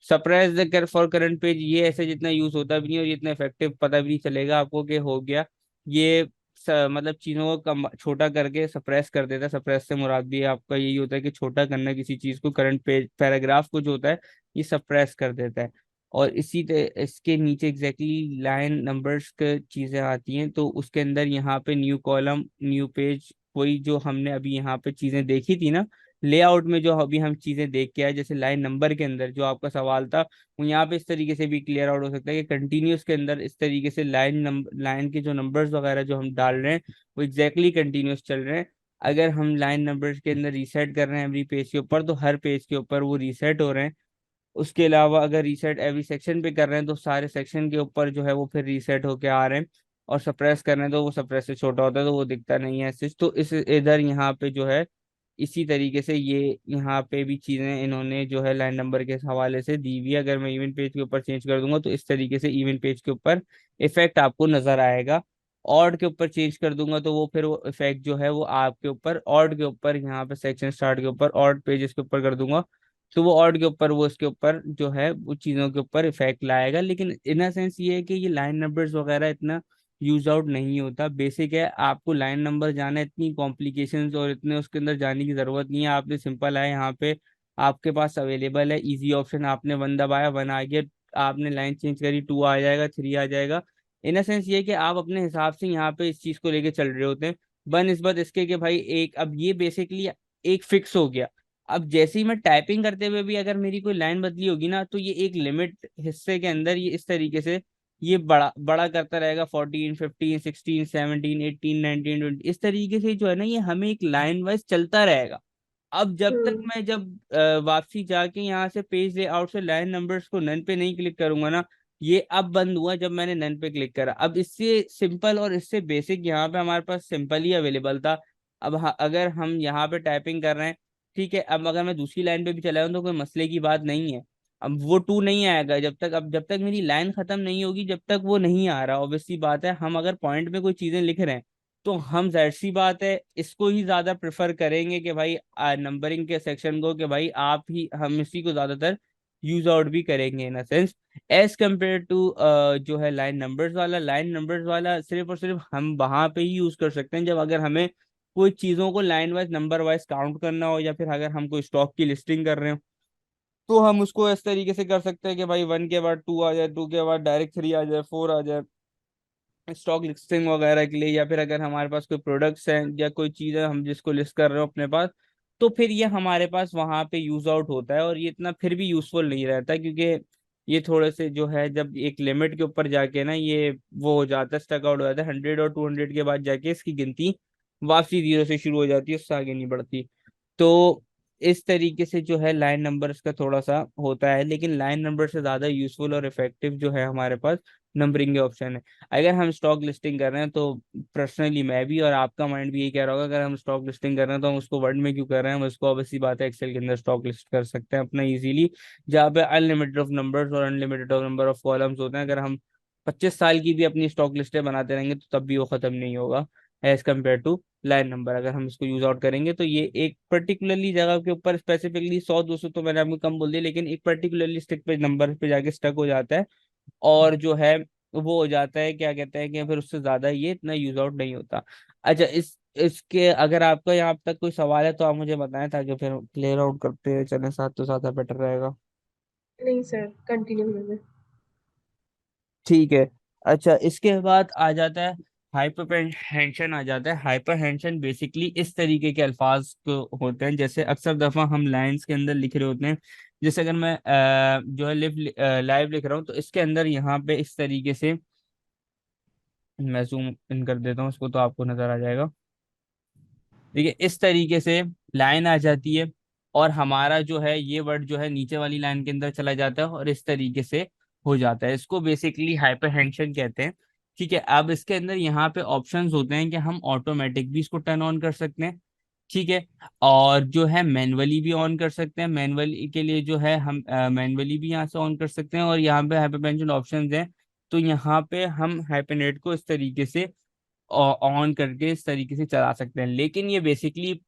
सरप्राइज द कर फॉर करंट पेज, ये ऐसे जितना यूज होता भी नहीं और ये इतना इफेक्टिव पता भी नहीं चलेगा आपको कि हो गया। ये मतलब चीजों को कम छोटा करके सप्रेस कर देता है। सप्रेस से मुराद भी आपका यही होता है कि छोटा करना किसी चीज को, करंट पेज पैराग्राफ को जो होता है ये सप्रेस कर देता है। और इसके नीचे एग्जैक्टली लाइन नंबर्स के चीजें आती हैं, तो उसके अंदर यहाँ पे न्यू कॉलम न्यू पेज, वही जो हमने अभी यहाँ पे चीजें देखी थी ना लेआउट में, जो अभी हम चीजें देख के आए, जैसे लाइन नंबर के अंदर जो आपका सवाल था वो यहाँ पे इस तरीके से भी क्लियर आउट हो सकता है कि कंटिन्यूस के अंदर इस तरीके से लाइन के जो नंबर्स वगैरह जो हम डाल रहे हैं वो एग्जैक्टली कंटिन्यूस चल रहे हैं। अगर हम लाइन नंबर्स के अंदर रीसेट कर रहे हैं एवरी पेज के ऊपर, तो हर पेज के ऊपर वो रीसेट हो रहे हैं। उसके अलावा अगर रीसेट एवरी सेक्शन पे कर रहे हैं तो सारे सेक्शन के ऊपर जो है वो फिर रीसेट होके आ रहे हैं। और सप्रेस कर रहे हैं तो वो सप्रेस से छोटा होता है तो वो दिखता नहीं है ऐसे। तो इस इधर यहाँ पे जो है इसी तरीके से ये यहाँ पे भी चीजें इन्होंने जो है लाइन नंबर के हवाले से दी हुई है। अगर मैं इवेंट पेज के ऊपर चेंज कर दूंगा तो इस तरीके से इवेंट पेज के ऊपर इफेक्ट आपको नजर आएगा। ऑड के ऊपर चेंज कर दूंगा तो वो फिर वो इफेक्ट जो है वो आपके ऊपर ऑड के ऊपर यहाँ पे सेक्शन स्टार्ट के ऊपर ऑड पेजेस के ऊपर कर दूंगा तो वो ऑड के ऊपर वो इसके ऊपर जो है वो चीजों के ऊपर इफेक्ट लाएगा। लेकिन इन अ सेंस ये है कि ये लाइन नंबर्स वगैरह इतना यूज आउट नहीं होता, बेसिक है। आपको लाइन नंबर जाना है, इतनी कॉम्प्लिकेशंस और इतने उसके अंदर जाने की जरूरत नहीं है। आपने सिंपल है यहाँ पे आपके पास अवेलेबल है इजी ऑप्शन, आपने वन दबाया वन आ गया, आपने लाइन चेंज करी टू आ जाएगा थ्री आ जाएगा। इन अ सेंस ये है कि आप अपने हिसाब से यहाँ पे इस चीज को लेके चल रहे होते हैं बनस्बत इसके कि भाई एक अब ये बेसिकली एक फिक्स हो गया। अब जैसे ही मैं टाइपिंग करते हुए भी अगर मेरी कोई लाइन बदली होगी ना तो ये एक लिमिट हिस्से के अंदर ये इस तरीके से ये बड़ा बड़ा करता रहेगा 14 15 16 17 18 19 20 इस तरीके से जो है ना ये हमें एक लाइन वाइज चलता रहेगा। अब जब तक हम्म मैं जब वापसी जाके यहाँ से पेज लेआउट से लाइन नंबर्स को नन पे नहीं क्लिक करूंगा ना, ये अब बंद हुआ जब मैंने नन पे क्लिक करा। अब इससे सिंपल और इससे बेसिक यहाँ पे हमारे पास सिंपल ही अवेलेबल था। अब अगर हम यहाँ पे टाइपिंग कर रहे हैं, ठीक है, अब अगर मैं दूसरी लाइन पे भी चला जाऊँ तो कोई मसले की बात नहीं है। अब वो टू नहीं आएगा जब तक, अब जब तक मेरी लाइन खत्म नहीं होगी जब तक वो नहीं आ रहा। ऑब्वियसली बात है हम अगर पॉइंट में कोई चीजें लिख रहे हैं तो हम जाहिर सी बात है इसको ही ज्यादा प्रेफर करेंगे कि भाई नंबरिंग के सेक्शन को, कि भाई आप ही हम इसी को ज्यादातर यूज आउट भी करेंगे in a sense as compare to जो है लाइन नंबर्स वाला। लाइन नंबर्स वाला सिर्फ और सिर्फ हम वहां पे ही यूज कर सकते हैं जब अगर हमें कोई चीजों को line wise number wise count करना हो, या फिर अगर हम कोई स्टॉक की लिस्टिंग कर रहे हो तो हम उसको इस तरीके से कर सकते हैं कि भाई वन के बाद टू आ जाए, टू के बाद डायरेक्ट थ्री आ जाए, फोर आ जाए स्टॉक लिस्टिंग वगैरह के लिए। या फिर अगर हमारे पास कोई प्रोडक्ट्स हैं या कोई चीज़ है हम जिसको लिस्ट कर रहे हो अपने पास, तो फिर ये हमारे पास वहां पे यूज आउट होता है और ये इतना फिर भी यूजफुल नहीं रहता, क्योंकि ये थोड़े से जो है जब एक लिमिट के ऊपर जाके ना ये वो हो जाता है, स्टक आउट हो जाता है 100 और 200 के बाद जाके इसकी गिनती वापसी जीरो से शुरू हो जाती है, उससे आगे नहीं बढ़ती। तो इस तरीके से जो है लाइन नंबर्स का थोड़ा सा होता है, लेकिन लाइन नंबर से ज्यादा यूजफुल और इफेक्टिव जो है हमारे पास नंबरिंग के ऑप्शन है। अगर हम स्टॉक लिस्टिंग कर रहे हैं तो पर्सनली मैं भी और आपका माइंड भी यही कह रहा होगा, अगर हम स्टॉक लिस्टिंग कर रहे हैं तो हम उसको वर्ड में क्यों कर रहे हैं, हम उसको ऑब्वियसली बात है एक्सेल के अंदर स्टॉक लिस्ट कर सकते हैं अपना इजीली, जहाँ पे अनलिमिटेड ऑफ नंबर्स और unlimited of number of columns होते हैं। अगर हम 25 साल की भी अपनी स्टॉक लिस्टें बनाते रहेंगे तो तब भी वो खत्म नहीं होगा as compare to line number. अगर हम इसको यूज आउट करेंगे तो ये एक पर्टिकुलरली जगह के ऊपर स्पेसिफिकली 100 200 तो मैंने आपको कम बोल दिया, लेकिन एक पर्टिकुलरली स्टिक पे नंबर पे जाके स्टक हो जाता है और जो है वो हो जाता है क्या कहते हैं कि फिर उससे ज्यादा ये इतना यूज आउट नहीं होता। अच्छा, इसके अगर आपका यहाँ तक कोई सवाल है तो आप मुझे बताएं, ताकि फिर क्लियर आउट करते चले साथ, तो ज्यादा बेटर रहेगा। नहीं सर, कंटिन्यू करें। ठीक है। अच्छा, इसके बाद आ जाता है हाइपरटेंशन। आ जाता है हाइपरटेंशन। बेसिकली इस तरीके के अल्फाज को होते हैं, जैसे अक्सर दफा हम लाइंस के अंदर लिख रहे होते हैं। जैसे अगर मैं जो है लाइव लिख रहा हूँ, तो इसके अंदर यहाँ पे इस तरीके से मैं जूम इन कर देता हूँ इसको, तो आपको नजर आ जाएगा। देखिए इस तरीके से लाइन आ जाती है, और हमारा जो है ये वर्ड जो है नीचे वाली लाइन के अंदर चला जाता है, और इस तरीके से हो जाता है। इसको बेसिकली हाइपरटेंशन कहते हैं। ठीक है, अब इसके अंदर यहाँ पे ऑप्शंस होते हैं कि हम ऑटोमेटिक भी इसको टर्न ऑन कर सकते हैं। ठीक है, और जो है मैनुअली भी ऑन कर सकते हैं। मैनुअली के लिए जो है हम मैनुअली भी यहाँ से ऑन कर सकते हैं, और यहाँ पे हाइपरटेंशन ऑप्शंस हैं। तो यहाँ पे हम हाइपरनेट को इस तरीके से ऑन करके इस तरीके से चला सकते हैं। लेकिन ये बेसिकली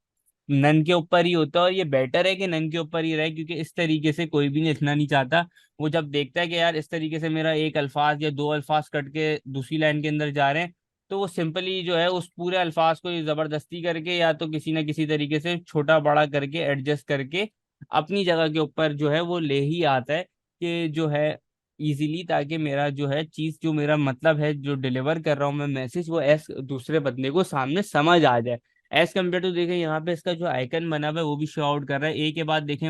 नन के ऊपर ही होता है, और ये बेटर है कि नन के ऊपर ही रहे, क्योंकि इस तरीके से कोई भी लिखना नहीं चाहता। वो जब देखता है कि यार इस तरीके से मेरा एक अल्फाज या दो अल्फाज कट के दूसरी लाइन के अंदर जा रहे हैं, तो वो सिंपली जो है उस पूरे अल्फाज को जबरदस्ती करके या तो किसी ना किसी तरीके से छोटा बड़ा करके एडजस्ट करके अपनी जगह के ऊपर जो है वो ले ही आता है, कि जो है इजीली, ताकि मेरा जो है चीज, जो मेरा मतलब है, जो डिलीवर कर रहा हूँ मैं मैसेज, वो एस दूसरे बंदे को सामने समझ आ जाए। एज कम्पेयर टू देखें यहाँ पे इसका जो आइकन बना हुआ है वो भी शो आउट कर रहा है। ए के बाद देखें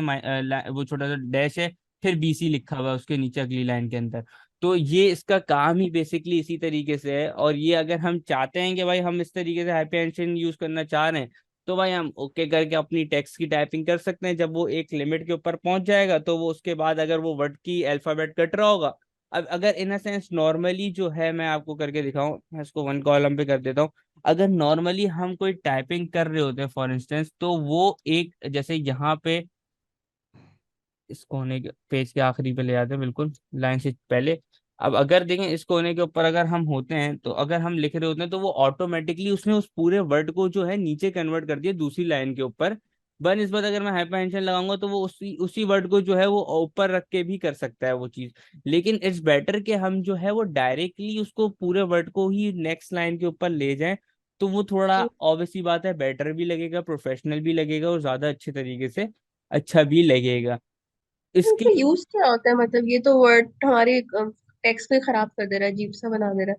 वो छोटा सा डैश है, फिर बीसी लिखा हुआ है उसके नीचे अगली लाइन के अंदर। तो ये इसका काम ही बेसिकली इसी तरीके से है। और ये अगर हम चाहते हैं कि भाई हम इस तरीके से हाइपरटेंशन यूज करना चाह रहे हैं, तो भाई हम ओके करके अपनी टेक्स्ट की टाइपिंग कर सकते हैं। जब वो एक लिमिट के ऊपर पहुंच जाएगा, तो वो उसके बाद अगर वो वर्ड की अल्फाबेट कट रहा होगा। अब अगर इन अ सेंस नॉर्मली जो है मैं आपको करके दिखाऊं, मैं इसको वन कॉलम पे कर देता हूँ। अगर नॉर्मली हम कोई टाइपिंग कर रहे होते हैं फॉर इंस्टेंस, तो वो एक जैसे यहाँ पे इस कोने के पेज के आखिरी पे ले जाते हैं, बिल्कुल लाइन से पहले। अब अगर देखें इस कोने के ऊपर अगर हम होते हैं, तो अगर हम लिख रहे होते हैं, तो वो ऑटोमेटिकली उसने उस पूरे वर्ड को जो है नीचे कन्वर्ट कर दिया दूसरी लाइन के ऊपर। बनस्बत अगर मैं हाइपरटेंशन लगाऊंगा, तो वो उसी उसी वर्ड को जो है वो ऊपर रख के भी कर सकता है वो चीज। लेकिन इट्स बेटर कि हम जो है वो डायरेक्टली उसको पूरे वर्ड को ही नेक्स्ट लाइन के ऊपर ले जाएं। तो वो थोड़ा ऑब्वियसली बात है, बेटर भी लगेगा, प्रोफेशनल भी लगेगा, और ज्यादा अच्छे तरीके से अच्छा भी लगेगा। इसके इनका यूज क्या होता है? मतलब ये तो वर्ड हमारे टेक्स्ट को ही खराब कर दे रहा है, अजीब सा बना दे रहा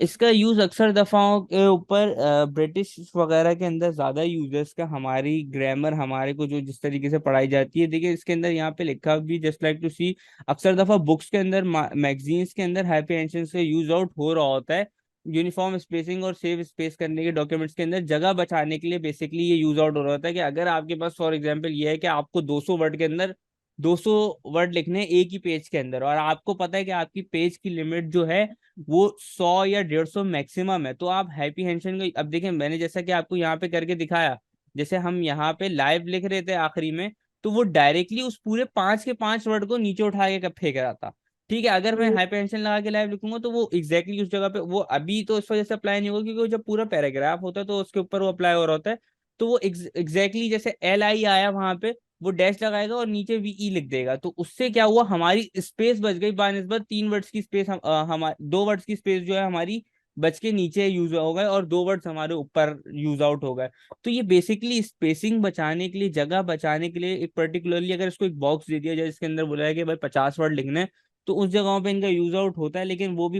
इसका यूज अक्सर दफाओं के ऊपर ब्रिटिश वगैरह के अंदर ज्यादा यूज है इसका। हमारी ग्रामर हमारे को जो जिस तरीके से पढ़ाई जाती है, देखिए इसके अंदर यहाँ पे लिखा भी जस्ट लाइक टू सी। अक्सर दफा बुक्स के अंदर, मैगजीन्स के अंदर हाइपरटेंशन से यूज आउट हो रहा होता है। यूनिफॉर्म स्पेसिंग और सेव स्पेस करने के डॉक्यूमेंट्स के अंदर जगह बचाने के लिए बेसिकली ये यूज आउट हो रहा होता है, कि अगर आपके पास फॉर एग्जाम्पल ये है कि आपको 200 वर्ड के अंदर 200 वर्ड लिखने हैं एक ही पेज के अंदर, और आपको पता है कि आपकी पेज की लिमिट जो है वो 100 या 150 मैक्सिमम है, तो आप हैप्पी हैंशन को अब देखें, मैंने जैसा कि आपको यहाँ पे करके दिखाया, जैसे हम यहाँ पे लाइव लिख रहे थे आखिरी में, तो वो डायरेक्टली उस पूरे 5 के 5 वर्ड को नीचे उठा के फेंक रहा था। ठीक है, अगर मैं है। हाइपर टेंशन लगा के लाइव लिखूंगा, तो वो एग्जैक्टली exactly उस जगह पे वो अभी तो इस वजह से अप्लाई नहीं होगा, क्योंकि वो जब पूरा पैराग्राफ होता है तो उसके ऊपर वो अप्लाई हो रहा होता है। तो वो एग्जैक्टली जैसे एल आई आया वहां पे, वो डैश लगाएगा और नीचे वीई लिख देगा, तो उससे क्या हुआ, हमारी स्पेस बच गई। बानिस्बत 3 वर्ड्स की स्पेस हम हमारे 2 वर्ड्स की स्पेस जो है हमारी बच के नीचे यूज हो गए, और 2 वर्ड्स हमारे ऊपर यूज आउट हो गए। तो ये बेसिकली स्पेसिंग बचाने के लिए, जगह बचाने के लिए, एक पर्टिकुलरली अगर इसको एक बॉक्स दे दिया जाए जिसके अंदर बोला है कि भाई 50 वर्ड लिखने हैं, तो उस जगहों पे इनका यूज आउट होता है। लेकिन वो भी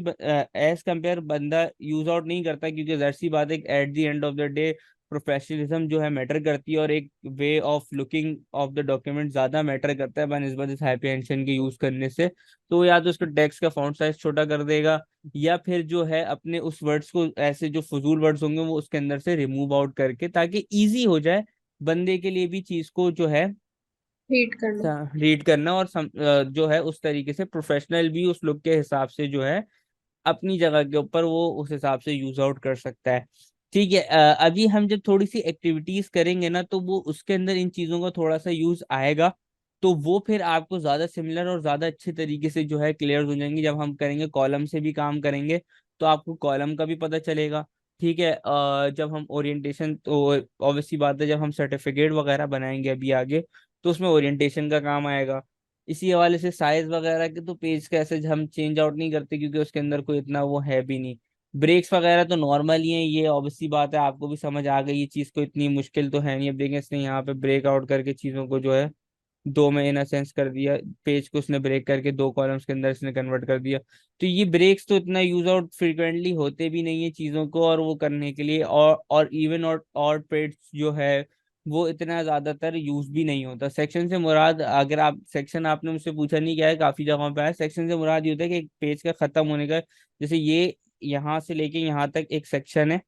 एज कंपेयर बंदा यूज आउट नहीं करता, क्योंकि जाहिर सी बात है at the end of the day professionalism जो है मैटर करती है, और एक way of looking of the document ज्यादा मैटर करता है बनस्बत इस हाइपरटेंशन के यूज करने से। तो या तो उसका टेक्स्ट का फॉन्ट साइज छोटा कर देगा, या फिर जो है अपने उस वर्ड्स को, ऐसे जो फजूल वर्ड्स होंगे वो उसके अंदर से रिमूव आउट करके, ताकि इजी हो जाए बंदे के लिए भी चीज को जो है रीड करना। रीड करना, और जो है उस तरीके से प्रोफेशनल भी उस लुक के हिसाब से जो है अपनी जगह के ऊपर वो उस हिसाब से यूज आउट कर सकता है। ठीक है, अभी हम जब थोड़ी सी एक्टिविटीज करेंगे ना, तो वो उसके अंदर इन चीजों का थोड़ा सा यूज आएगा। तो वो फिर आपको ज्यादा सिमिलर और ज्यादा अच्छे तरीके से जो है क्लियर हो जाएंगे। जब हम करेंगे कॉलम से भी काम करेंगे, तो आपको कॉलम का भी पता चलेगा। ठीक है, जब हम ओरिएंटेशन, तो ऑब्वियसली बात है जब हम सर्टिफिकेट वगैरह बनाएंगे अभी आगे, तो उसमें ओरिएंटेशन का काम आएगा। इसी हवाले से साइज वगैरह के तो पेज का ऐसे हम चेंज आउट नहीं करते, क्योंकि उसके अंदर कोई इतना वो है भी नहीं। ब्रेक्स वगैरह तो नॉर्मल ही है, ये ऑब्वियसली बात है, आपको भी समझ आ गई ये चीज, को इतनी मुश्किल तो है नहीं। अब देखें इसने यहाँ पे ब्रेक आउट करके चीजों को जो है दो में इन सेंस कर दिया, पेज को उसने ब्रेक करके दो कॉलम्स के अंदर इसने कन्वर्ट कर दिया। तो ये ब्रेक्स तो इतना यूज आउट फ्रिक्वेंटली होते भी नहीं है चीजों को और वो करने के लिए, और इवन और पेड्स जो है वो इतना ज्यादातर यूज भी नहीं होता। सेक्शन से मुराद, अगर आप सेक्शन आपने मुझसे पूछा नहीं क्या है, काफी जगहों पे है, सेक्शन से मुराद ये होता है कि एक पेज का खत्म होने का, जैसे ये यहाँ से लेके यहाँ तक एक सेक्शन है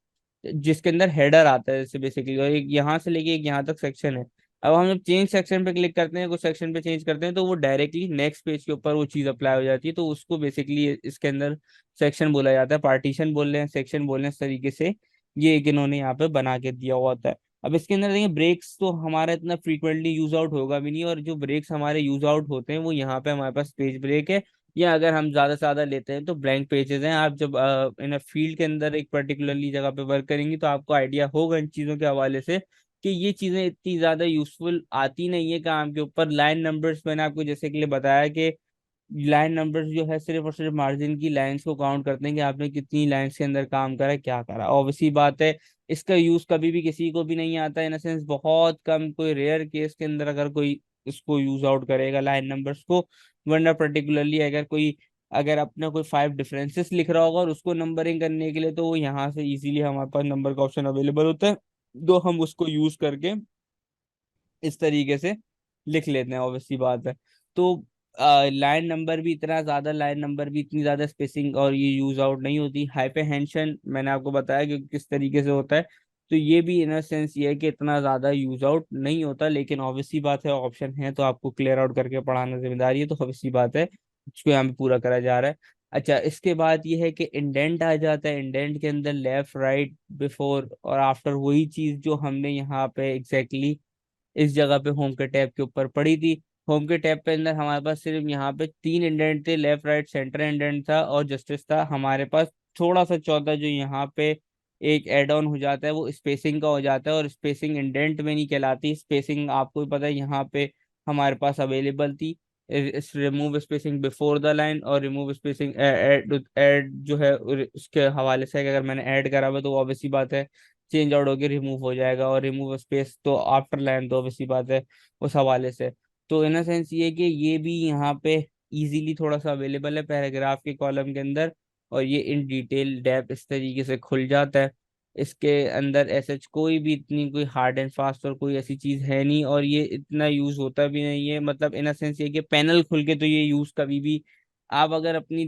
जिसके अंदर हेडर आता है जैसे बेसिकली, और एक यहाँ से लेके एक यहाँ तक सेक्शन है। अब हम जब चेंज सेक्शन पे क्लिक करते हैं, कुछ सेक्शन पे चेंज करते हैं, तो वो डायरेक्टली नेक्स्ट पेज के ऊपर वो चीज अप्लाई हो जाती है, तो उसको बेसिकली इसके अंदर सेक्शन बोला जाता है, पार्टीशन बोल रहे हैं, सेक्शन बोल रहे हैं, इस तरीके से ये एक इन्होंने यहाँ पे बना के दिया हुआ होता है। अब इसके अंदर देखिए ब्रेक्स तो हमारा इतना फ्रीक्वेंटली यूज आउट होगा भी नहीं, और जो ब्रेक्स हमारे यूज आउट होते हैं वो यहाँ पे हमारे पास पेज ब्रेक है, या अगर हम ज्यादा से ज्यादा लेते हैं तो ब्लैंक पेजेस हैं। आप जब इन अ फील्ड के अंदर एक पर्टिकुलरली जगह पे वर्क करेंगे तो आपको आइडिया होगा इन चीजों के हवाले से कि ये चीजें इतनी ज्यादा यूजफुल आती नहीं है काम के ऊपर। लाइन नंबर्स मैंने आपको जैसे के लिए बताया कि लाइन नंबर्स जो है सिर्फ और सिर्फ मार्जिन की लाइंस को काउंट करते हैं कि आपने कितनी लाइंस के अंदर काम करा, क्या करा। ऑब्वियसली बात है इसका यूज कभी भी किसी को भी नहीं आता, इन सेंस बहुत कम, कोई रेयर केस के अंदर अगर कोई इसको यूज आउट करेगा लाइन नंबर्स को, वरना पर्टिकुलरली अगर कोई, अगर अपना कोई 5 डिफरेंसेस लिख रहा होगा और उसको नंबरिंग करने के लिए, तो वो यहाँ से इजीली हमारे पास नंबर का ऑप्शन अवेलेबल होता है, तो हम उसको यूज करके इस तरीके से लिख लेते हैं, ऑब्वियसली बात है। तो लाइन नंबर भी इतना ज्यादा, लाइन नंबर भी इतनी ज्यादा स्पेसिंग और ये यूज आउट नहीं होती। हाइपरटेंशन मैंने आपको बताया कि किस तरीके से होता है, तो ये भी इन सेंस ये है कि इतना ज्यादा यूज आउट नहीं होता, लेकिन ऑब्वियसली बात है ऑप्शन है तो आपको क्लियर आउट करके पढ़ाना जिम्मेदारी है, तो ऑब्वियसली बात है उसको यहाँ पे पूरा करा जा रहा है। अच्छा, इसके बाद ये है कि इंडेंट आ जाता है, इंडेंट के अंदर लेफ्ट राइट बिफोर और आफ्टर, वही चीज जो हमने यहाँ पे एग्जैक्टली इस जगह पे होम के टैब के ऊपर पड़ी थी। होम के टैब पे अंदर हमारे पास सिर्फ यहाँ पे 3 इंडेंट थे, लेफ्ट राइट सेंटर इंडेंट था और जस्टिस था हमारे पास। थोड़ा सा चौथा जो यहाँ पे एक एड ऑन हो जाता है वो स्पेसिंग का हो जाता है, और स्पेसिंग इंडेंट में नहीं कहलाती, स्पेसिंग आपको भी पता है यहाँ पे हमारे पास अवेलेबल थी। Remove spacing before the line और रिमूव स्पेसिंग एड जो है उसके हवाले से अगर मैंने ऐड करा हुआ तो ऑब्वियसली बात है चेंज आउट होकर रिमूव हो जाएगा, और रिमूव स्पेस तो आफ्टर लाइन, तो ऑब्वियसली बात है उस हवाले से। तो इन सेंस ये कि ये भी यहाँ पे इजीली थोड़ा सा अवेलेबल है पैराग्राफ के कॉलम के अंदर, और ये इन डिटेल डेप्थ इस तरीके से खुल जाता है। इसके अंदर ऐसे कोई भी इतनी कोई हार्ड एंड फास्ट और कोई ऐसी चीज है नहीं, और ये इतना यूज होता भी नहीं है, मतलब इन सेंस ये कि पैनल खुल के तो ये यूज कभी भी, आप अगर अपनी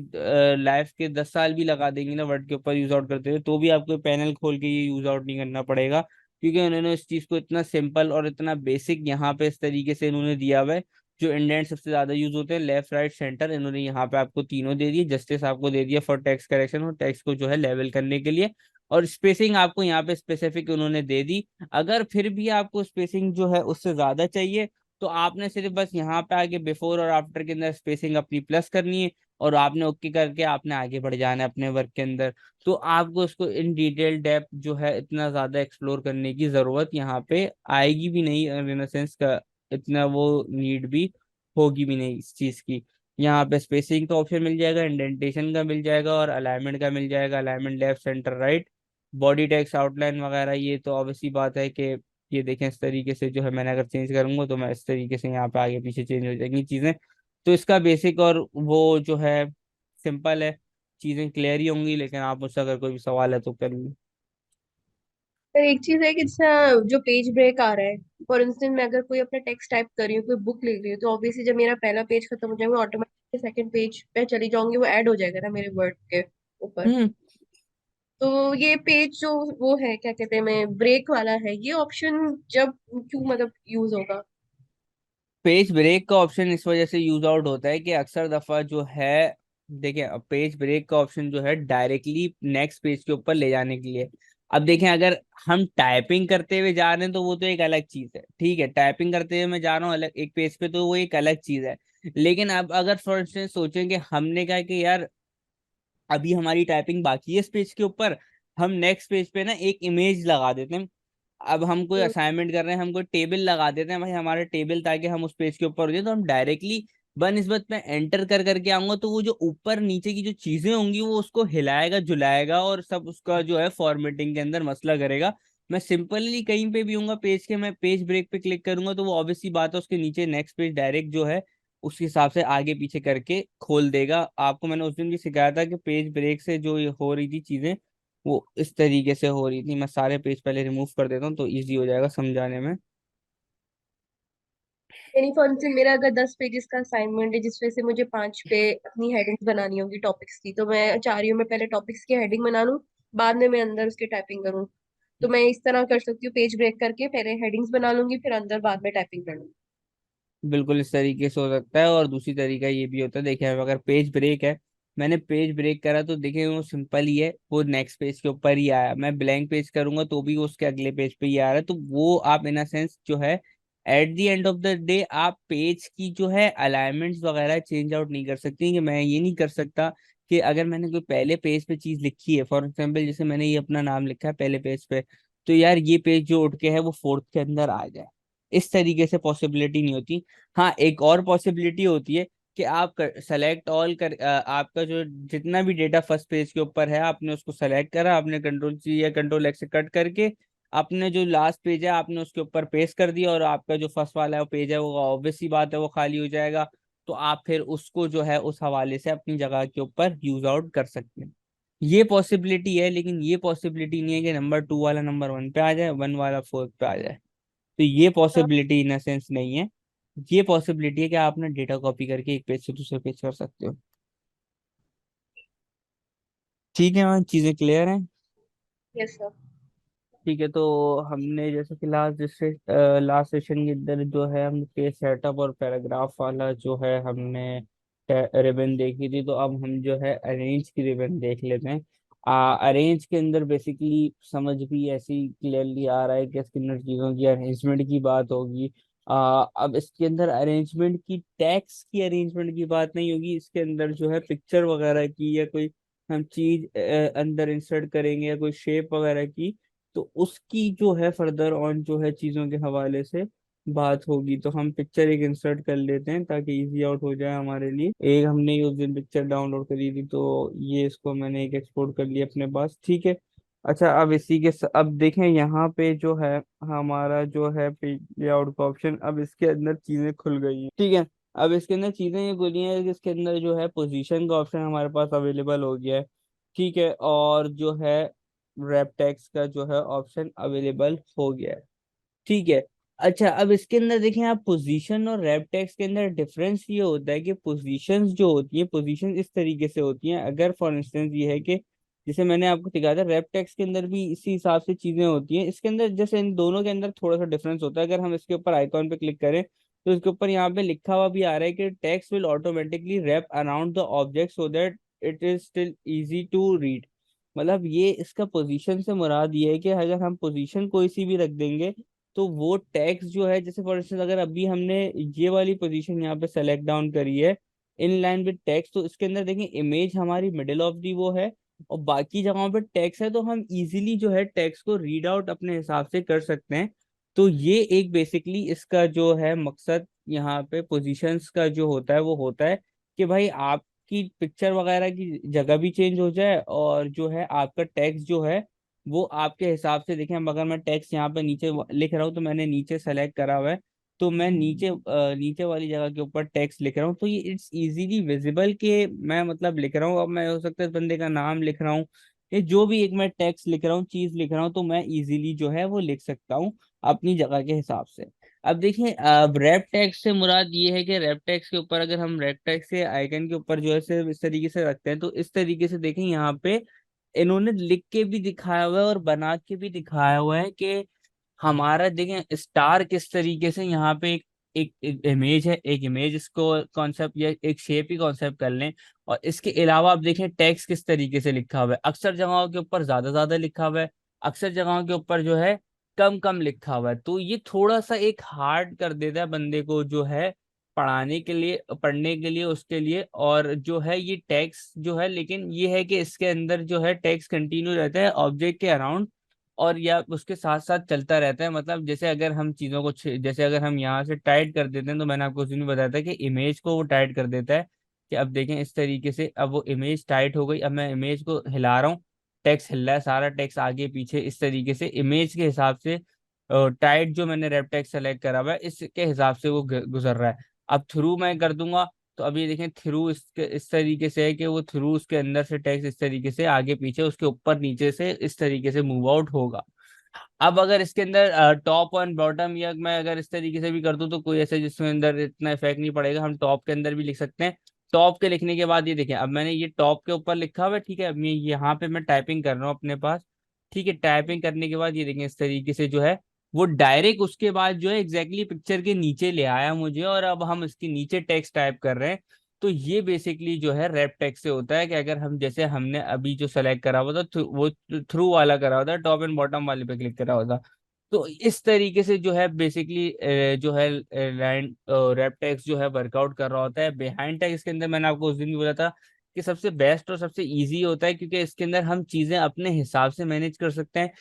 लाइफ के 10 साल भी लगा देंगे ना वर्ड के ऊपर यूज आउट करते हुए, तो भी आपको पैनल खोल के ये यूज आउट नहीं करना पड़ेगा, क्योंकि उन्होंने इस चीज को इतना सिंपल और इतना बेसिक यहाँ पे इस तरीके से इन्होंने दिया हुआ है। जो इंडेंट सबसे ज्यादा यूज होते हैं लेफ्ट राइट सेंटर, इन्होंने यहाँ पे आपको तीनों दे दिए, जस्टिस आपको दे दिया फॉर टेक्स्ट करेक्शन और टेक्स्ट को जो है लेवल करने के लिए, और स्पेसिंग आपको यहाँ पे स्पेसिफिक उन्होंने दे दी। अगर फिर भी आपको स्पेसिंग जो है उससे ज्यादा चाहिए, तो आपने सिर्फ बस यहाँ पे आके बिफोर और आफ्टर के अंदर स्पेसिंग अपनी प्लस करनी है, और आपने ओके करके आपने आगे बढ़ जाना है अपने वर्क के अंदर। तो आपको उसको इन डिटेल डेप्थ जो है इतना ज्यादा एक्सप्लोर करने की जरूरत यहाँ पे आएगी भी नहीं, इन सेंस का इतना वो नीड भी होगी भी नहीं इस चीज की। यहाँ पे स्पेसिंग का ऑप्शन मिल जाएगा, इंडेंटेशन का मिल जाएगा, और अलाइनमेंट का मिल जाएगा, alignment left centre right, body text outline वगैरह, ये तो ऑब्वियसली बात है कि ये देखें इस तरीके से जो है मैंने अगर चेंज करूंगा तो मैं इस तरीके से यहाँ पे आगे पीछे चेंज हो जाएंगी चीजें। तो इसका बेसिक और वो जो है सिंपल है, चीजें क्लियर ही होंगी, लेकिन आप मुझसे अगर कोई भी सवाल है तो कर लीजिए। पर एक चीज है कि जैसा जो पेज ब्रेक आ रहा है, फॉर इंस्टेंस मैं अगर कोई अपना टेक्स्ट टाइप कर रही हूँ, कोई बुक लिख रही हूँ, तो ऑब्वियसली जब मेरा पहला पेज खत्म हो जाएगा ऑटोमेटिकली सेकंड पेज पे चली जाऊंगी, वो ऐड हो जाएगा ना मेरे वर्ड के ऊपर। हम्म। तो ये पेज जो वो है क्या कहते हैं मैं ब्रेक वाला है, ये ऑप्शन जब क्यों मतलब यूज होगा? पेज ब्रेक का ऑप्शन इस वजह से यूज आउट होता है कि अक्सर दफा जो है, देखिए अब पेज ब्रेक का ऑप्शन जो है डायरेक्टली नेक्स्ट पेज के ऊपर ले जाने के लिए। अब देखें अगर हम टाइपिंग करते हुए जा रहे हैं तो वो तो एक अलग चीज है, ठीक है, टाइपिंग करते हुए मैं जा रहा हूँ अलग एक पेज पे तो वो एक अलग चीज है। लेकिन अब अगर फॉर इंस्टेंस सोचें कि हमने कहा कि यार अभी हमारी टाइपिंग बाकी है इस पेज के ऊपर, हम नेक्स्ट पेज पे ना एक इमेज लगा देते हैं। अब हम कोई हम्म। असाइनमेंट कर रहे हैं, हम कोई टेबल लगा देते हैं भाई हमारे टेबल, ताकि हम उस पेज के ऊपर हो जाए, तो हम डायरेक्टली बनस्बत मैं एंटर कर करके आऊंगा तो वो जो ऊपर नीचे की जो चीजें होंगी वो उसको हिलाएगा जुलाएगा और सब उसका जो है फॉर्मेटिंग के अंदर मसला करेगा। मैं सिंपली कहीं पे भी हूँ पेज के, मैं पेज ब्रेक पे क्लिक करूंगा तो वो ऑब्वियस सी बात है उसके नीचे नेक्स्ट पेज डायरेक्ट जो है उसके हिसाब से आगे पीछे करके खोल देगा। आपको मैंने उस दिन भी सिखाया था कि पेज ब्रेक से जो ये हो रही थी चीजें वो इस तरीके से हो रही थी। मैं सारे पेज पहले रिमूव कर देता हूँ तो इजी हो जाएगा समझाने में। यानी फॉर इंस्टेंस मेरा अगर 10 पेजेस का असाइनमेंट है जिसमें से मुझे 5 पे अपनी हेडिंग्स बनानी होगी टॉपिक्स की, तो मैं चाह रही हूँ मैं पहले टॉपिक्स की हेडिंग बना लूँ, बाद में मैं अंदर उसके टाइपिंग करूँ। तो मैं इस तरह कर सकती हूँ, पेज ब्रेक करके पहले हेडिंग्स बना लूंगी, फिर अंदर बाद में टाइपिंग कर लूंगी। बिल्कुल इस तरीके से हो सकता है। और दूसरी तरीका ये भी होता है, देखिए अब अगर पेज ब्रेक है, मैंने पेज ब्रेक करा तो देखिए वो सिंपल ही है, वो नेक्स्ट पेज के ऊपर ही आया। मैं ब्लैंक पेज करूंगा तो भी वो उसके अगले पेज पे ही आ रहा है। तो वो आप इन सेंस जो है at the end of the day आप पेज की जो है अलाइनमेंट्स वगैरह चेंज आउट नहीं कर सकती। कि मैं ये नहीं कर सकता कि अगर मैंने कोई पहले पेज पे चीज लिखी है, फॉर एग्जाम्पल जैसे मैंने ये अपना नाम लिखा है पहले पेज पे, तो यार ये पेज जो उठ के है वो फोर्थ के अंदर आ जाए। इस तरीके से पॉसिबिलिटी नहीं होती। हाँ एक और पॉसिबिलिटी होती है कि आप सेलेक्ट ऑल कर आपका जो जितना भी डेटा फर्स्ट पेज के ऊपर है आपने उसको सेलेक्ट करा, आपने कंट्रोल C या कंट्रोल X से कट करके आपने जो लास्ट पेज है आपने उसके ऊपर पेस्ट कर दिया और आपका जो फर्स्ट वाला है वो पेज है वो ऑब्वियस सी बात है वो खाली हो जाएगा। तो आप फिर उसको जो है उस हवाले से अपनी जगह के ऊपर यूज आउट कर सकते हैं। ये पॉसिबिलिटी है, लेकिन ये पॉसिबिलिटी नहीं है कि नंबर 2 वाला नंबर 1 पे आ जाए, 1 वाला 4 पे आ जाए। तो ये हाँ। पॉसिबिलिटी इन सेंस नहीं है। ये पॉसिबिलिटी है कि आप अपना डेटा कॉपी करके एक पेज से दूसरे पेज कर सकते हो। ठीक है मैम, चीजें क्लियर हैं। Yes sir. ठीक है, तो हमने जैसे कि लास्ट सेशन के अंदर जो है हम पेज सेटअप और पैराग्राफ वाला जो है हमने रिबन देखी थी, तो अब हम जो है अरेंज की रिबन देख लेते हैं। अरेंज के अंदर बेसिकली समझ भी ऐसी क्लियरली आ रहा है कि इसके अंदर चीज़ों की अरेंजमेंट की बात होगी। अब इसके अंदर अरेंजमेंट की टैक्स की अरेंजमेंट की बात नहीं होगी, इसके अंदर जो है पिक्चर वगैरह की या कोई हम चीज अंदर इंसर्ट करेंगे या कोई शेप वगैरह की, तो उसकी जो है फर्दर ऑन जो है चीजों के हवाले से बात होगी। तो हम पिक्चर एक इंसर्ट कर लेते हैं ताकि इजी आउट हो जाए हमारे लिए। एक हमने ही उस दिन पिक्चर डाउनलोड करी थी तो ये इसको मैंने एक एक्सपोर्ट कर लिया अपने पास, ठीक है। अच्छा अब अब देखें यहाँ पे जो है हमारा जो है पेज लेआउट का ऑप्शन, अब इसके अंदर चीजें खुल गई हैं, ठीक है। अब इसके अंदर चीजें ये खुली हैं कि इसके अंदर जो है पोजीशन का ऑप्शन हमारे पास अवेलेबल हो गया है, ठीक है। और जो है रैप टेक्स्ट का जो है ऑप्शन अवेलेबल हो गया है, ठीक है। अच्छा अब इसके अंदर देखें आप, पोजीशन और रैप टेक्स्ट के अंदर डिफरेंस ये होता है कि पोजीशंस जो होती है, पोजीशन इस तरीके से होती हैं। अगर फॉर इंस्टेंस ये है कि जैसे मैंने आपको दिखाया था रैप टेक्स्ट के अंदर भी इसी हिसाब से चीजें होती हैं, इसके अंदर जैसे इन दोनों के अंदर थोड़ा सा डिफरेंस होता है। अगर हम इसके ऊपर आइकॉन पे क्लिक करें तो इसके ऊपर यहाँ पे लिखा हुआ भी आ रहा है कि text will automatically wrap around the object so that it is still easy to read. मतलब ये इसका पोजीशन से मुराद ये है कि अगर हम पोजीशन कोई सी भी रख देंगे तो वो टेक्स्ट जो है, जैसे फॉर इंस्टेंस अगर अभी हमने ये वाली पोजीशन यहाँ पे सेलेक्ट डाउन करी है इन लाइन विद टेक्स्ट, तो इसके अंदर देखें इमेज हमारी मिडिल ऑफ दी वो है और बाकी जगहों पे टेक्स्ट है, तो हम इजीली जो है टेक्स्ट को रीड आउट अपने हिसाब से कर सकते हैं। तो ये एक बेसिकली इसका जो है मकसद यहाँ पे पोजीशंस का जो होता है वो होता है कि भाई आपकी पिक्चर वगैरह की जगह भी चेंज हो जाए और जो है आपका टेक्स्ट जो है वो आपके हिसाब से देखें। अब अगर मैं टेक्स्ट यहाँ पे नीचे लिख रहा हूँ तो मैंने नीचे सेलेक्ट करा हुआ है, तो मैं नीचे वाली जगह के ऊपर टेक्स्ट लिख रहा हूँ तो ये इट्स इजीली विजिबल कि मैं मतलब लिख रहा हूँ। अब मैं हो सकता है इस बंदे का नाम लिख रहा हूँ, ये जो भी एक मैं टेक्स्ट लिख रहा हूँ चीज लिख रहा हूँ तो मैं इजीली जो है वो लिख सकता हूँ अपनी जगह के हिसाब से। अब देखिए अब रैप टेक्स्ट से मुराद ये है कि रैप टेक्स्ट के ऊपर अगर हम रैप टेक्स्ट से आइकन के ऊपर जो है सिर्फ इस तरीके से रखते हैं तो इस तरीके से देखें यहाँ पे इन्होंने लिख के भी दिखाया हुआ है और बना के भी दिखाया हुआ है कि हमारा देखें स्टार किस तरीके से यहाँ पे एक इमेज है, एक इमेज इसको कॉन्सेप्ट या एक शेप ही कॉन्सेप्ट कर लें। और इसके अलावा आप देखें टेक्स्ट किस तरीके से लिखा हुआ है, अक्सर जगहों के ऊपर ज्यादा ज्यादा लिखा हुआ है, अक्सर जगहों के ऊपर जो है कम कम लिखा हुआ है। तो ये थोड़ा सा एक हार्ड कर देता है बंदे को जो है पढ़ाने के लिए, पढ़ने के लिए उसके लिए। और जो है ये टेक्स्ट जो है, लेकिन ये है कि इसके अंदर जो है टेक्स्ट कंटिन्यू रहता है ऑब्जेक्ट के अराउंड और या उसके साथ साथ चलता रहता है। मतलब जैसे अगर हम चीज़ों को जैसे अगर हम यहाँ से टाइट कर देते हैं, तो मैंने आपको उस दिन भी बताया था कि इमेज को वो टाइट कर देता है। कि अब देखें इस तरीके से, अब वो इमेज टाइट हो गई, अब मैं इमेज को हिला रहा हूँ, टेक्स्ट हिल रहा है, सारा टेक्स्ट आगे पीछे इस तरीके से इमेज के हिसाब से टाइट जो मैंने रेप टेक्स्ट सेलेक्ट करा हुआ है इसके हिसाब से वो गुजर रहा है। अब थ्रू मैं कर दूंगा, तो अभी देखें थ्रू इसके इस तरीके से है कि वो थ्रू उसके अंदर से टेक्स्ट इस तरीके से आगे पीछे उसके ऊपर नीचे से इस तरीके से मूव आउट होगा। अब अगर इसके अंदर टॉप और बॉटम, या मैं अगर इस तरीके से भी कर दूं तो कोई ऐसे जिसमें अंदर इतना इफेक्ट नहीं पड़ेगा, हम टॉप के अंदर भी लिख सकते हैं। टॉप के लिखने के बाद ये देखें, अब मैंने ये टॉप के ऊपर लिखा हुआ है, ठीक है, अब मैं यहाँ पे मैं टाइपिंग कर रहा हूँ अपने पास। ठीक है, टाइपिंग करने के बाद ये देखें इस तरीके से जो है वो डायरेक्ट उसके बाद जो है एग्जैक्टली पिक्चर के नीचे ले आया मुझे, और अब हम इसके नीचे टेक्स्ट टाइप कर रहे हैं। तो ये बेसिकली जो है रैप टेक्स्ट से होता है कि अगर हम जैसे हमने अभी जो सेलेक्ट करा हुआ था वो थ्रू वाला करा हुआ था, टॉप एंड बॉटम वाले पे क्लिक करा हुआ था। तो इस तरीके से जो है बेसिकली जो है लाइन रैप टेक्स्ट जो है वर्कआउट कर रहा होता है। बिहाइंड टेक्स्ट के अंदर मैंने आपको उस दिन भी बोला था कि सबसे बेस्ट और सबसे इजी होता है, क्योंकि इसके अंदर हम चीजें अपने हिसाब से मैनेज कर सकते हैं।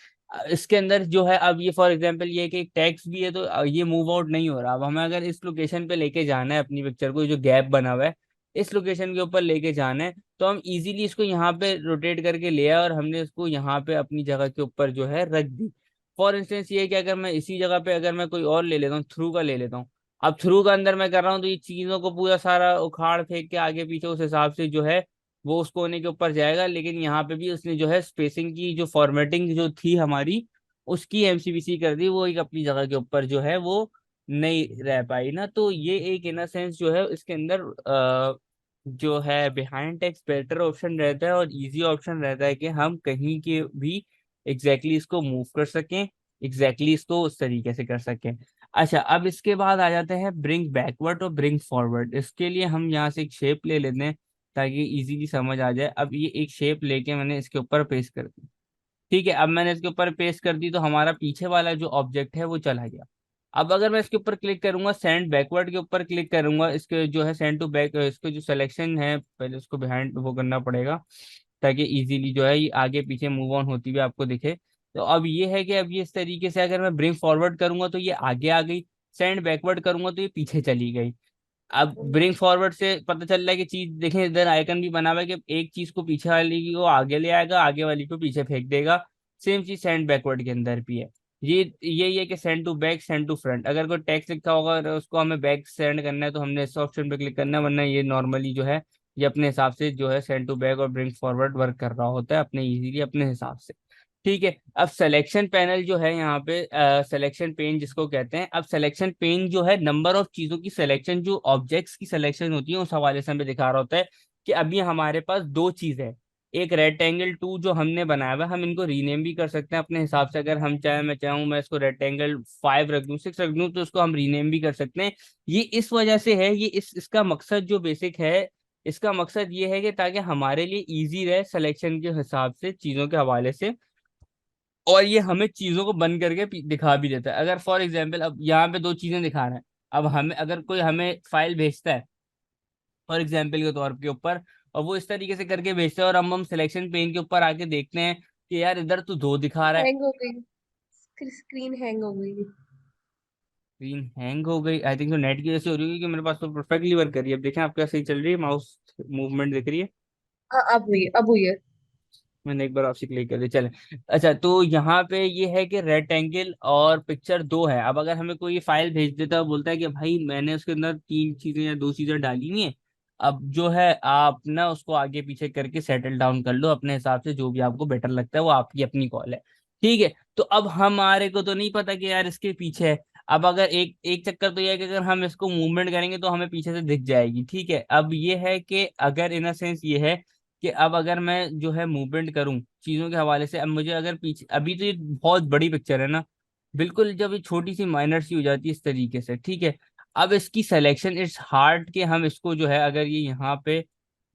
इसके अंदर जो है अब ये फॉर एग्जांपल ये कि एक टेक्स्ट भी है, तो ये मूव आउट नहीं हो रहा। अब हमें अगर इस लोकेशन पे लेके जाना है अपनी पिक्चर को, जो गैप बना हुआ है इस लोकेशन के ऊपर लेके जाना है, तो हम इजीली इसको यहाँ पे रोटेट करके ले आए और हमने इसको यहाँ पे अपनी जगह के ऊपर जो है रख दी। फॉर इंस्टेंस ये है कि अगर मैं इसी जगह पे अगर मैं कोई और ले लेता हूँ, थ्रू का ले लेता हूँ, अब थ्रू का अंदर मैं कर रहा हूँ, तो ये चीजों को पूरा सारा उखाड़ फेंक के आगे पीछे उस हिसाब से जो है वो उस कोने के ऊपर जाएगा। लेकिन यहाँ पे भी उसने जो है स्पेसिंग की जो फॉर्मेटिंग जो थी हमारी उसकी एमसीबीसी कर दी, वो एक अपनी जगह के ऊपर जो है वो नहीं रह पाई ना। तो ये एक इन सेंस जो है इसके अंदर जो है बिहाइंड टेक्स्ट बेटर ऑप्शन रहता है और इजी ऑप्शन रहता है कि हम कहीं के भी इसको मूव कर सकें, इसको उस तरीके से कर सकें। अच्छा, अब इसके बाद आ जाते हैं ब्रिंग बैकवर्ड और ब्रिंग फॉरवर्ड। इसके लिए हम यहाँ से एक शेप ले लेते हैं ताकि इजीली समझ आ जाए। अब ये एक शेप लेके मैंने इसके ऊपर पेस्ट कर दी। ठीक है, अब मैंने इसके ऊपर पेस्ट कर दी, तो हमारा पीछे वाला जो ऑब्जेक्ट है वो चला गया। अब अगर मैं इसके ऊपर क्लिक करूंगा, सेंड बैकवर्ड के ऊपर क्लिक करूंगा, इसके जो है सेंड टू बैक, इसके जो सिलेक्शन है पहले उसको बिहाइंड वो करना पड़ेगा ताकि इजीली जो है ये आगे पीछे मूव ऑन होती हुई आपको दिखे। तो अब ये है कि अब ये इस तरीके से अगर मैं ब्रिंग फॉरवर्ड करूंगा तो ये आगे आ गई, सेंड बैकवर्ड करूंगा तो ये पीछे चली गई। अब ब्रिंग फॉरवर्ड से पता चल रहा है कि चीज देखें, इधर आइकन भी बना हुआ है कि एक चीज को पीछे वाली को आगे ले आएगा, आगे वाली को पीछे फेंक देगा। सेम चीज सेंड बैकवर्ड के अंदर भी है। यही है कि send to back, send to front. अगर कोई टेक्स्ट लिखा होगा और उसको हमें बैक सेंड करना है तो हमने इस ऑप्शन पे क्लिक करना है, वरना ये नॉर्मली जो है ये अपने हिसाब से जो है सेंड टू बैक और ब्रिंग फॉरवर्ड वर्क कर रहा होता है अपने इजीली अपने हिसाब से। ठीक है, अब सिलेक्शन पैनल जो है यहाँ पे सिलेक्शन पेन जिसको कहते हैं, अब सिलेक्शन पेन जो है नंबर ऑफ चीजों की सिलेक्शन, जो ऑब्जेक्ट्स की सिलेक्शन होती है उस हवाले से हमें दिखा रहा होता है कि अभी हमारे पास दो चीज है। एक रेक्टेंगल टू जो हमने बनाया हुआ है, हम इनको रीनेम भी कर सकते हैं अपने हिसाब से। अगर हम चाहे, मैं चाहूँ मैं इसको रेक्टेंगल 5 रख दूँ, 6 रख दूँ, तो इसको हम रीनेम भी कर सकते हैं। ये इस वजह से है, ये इसका मकसद जो बेसिक है, इसका मकसद ये है कि ताकि हमारे लिए इजी रहे सिलेक्शन के हिसाब से चीजों के हवाले से, और ये हमें चीजों को बंद करके दिखा भी देता है। अगर फॉर एग्जाम्पल अब यहाँ पे दो चीजें दिखा रहे हैं, अब हमें अगर कोई हमें फाइल भेजता है फॉर एग्जाम्पल के तौर के ऊपर, और वो इस तरीके से करके भेजता है, और हम सिलेक्शन पेन के ऊपर आके देखते हैं कि यार इधर तो दो दिखा रहा है। हैंग हो गई, स्क्रीन हैंग हो गई। स्क्रीन हैंग हो गई, आई थिंक तो नेट की वजह से हो रही है, कि मेरे पास तो परफेक्टली वर्क कर रही है। अब देखें आपका सही चल रही है, माउस मूवमेंट दिख रही है। हाँ अब हुई है। मैंने एक बार आपसे क्लिक कर दिया, चले। अच्छा, तो यहाँ पे ये है कि रेक्टेंगल और पिक्चर दो है। अब अगर हमें कोई फाइल भेज देता है, बोलता है कि भाई मैंने उसके अंदर तीन चीजें या दो चीजें डाली हुई हैं, अब जो है आप ना उसको आगे पीछे करके सेटल डाउन कर लो अपने हिसाब से, जो भी आपको बेटर लगता है, वो आपकी अपनी कॉल है। ठीक है, तो अब हमारे को तो नहीं पता कि यार इसके पीछे है। अब अगर एक एक चक्कर तो यह है कि अगर हम इसको मूवमेंट करेंगे तो हमें पीछे से दिख जाएगी। ठीक है, अब ये है कि अगर इन सेंस ये है कि अब अगर मैं जो है मूवमेंट करूं चीजों के हवाले से, अब मुझे अगर पीछे, अभी तो ये बहुत बड़ी पिक्चर है ना, बिल्कुल जब ये छोटी सी माइनर सी हो जाती है इस तरीके से। ठीक है, अब इसकी सिलेक्शन इट्स हार्ड के हम इसको जो है अगर ये यहाँ पे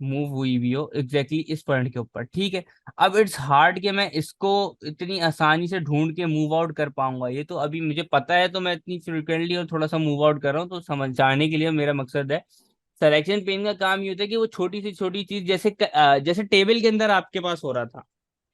मूव हुई भी हो एग्जैक्टली इस पॉइंट के ऊपर, ठीक है, अब इट्स हार्ड कि मैं इसको इतनी आसानी से ढूंढ के मूव आउट कर पाऊंगा। ये तो अभी मुझे पता है, तो मैं इतनी फ्रिक्वेंटली और थोड़ा सा मूव आउट कर रहा हूँ, तो समझ जाने के लिए मेरा मकसद है। सिलेक्शन पेन का काम ये होता है कि वो छोटी सी छोटी चीज जैसे जैसे टेबल के अंदर आपके पास हो रहा था,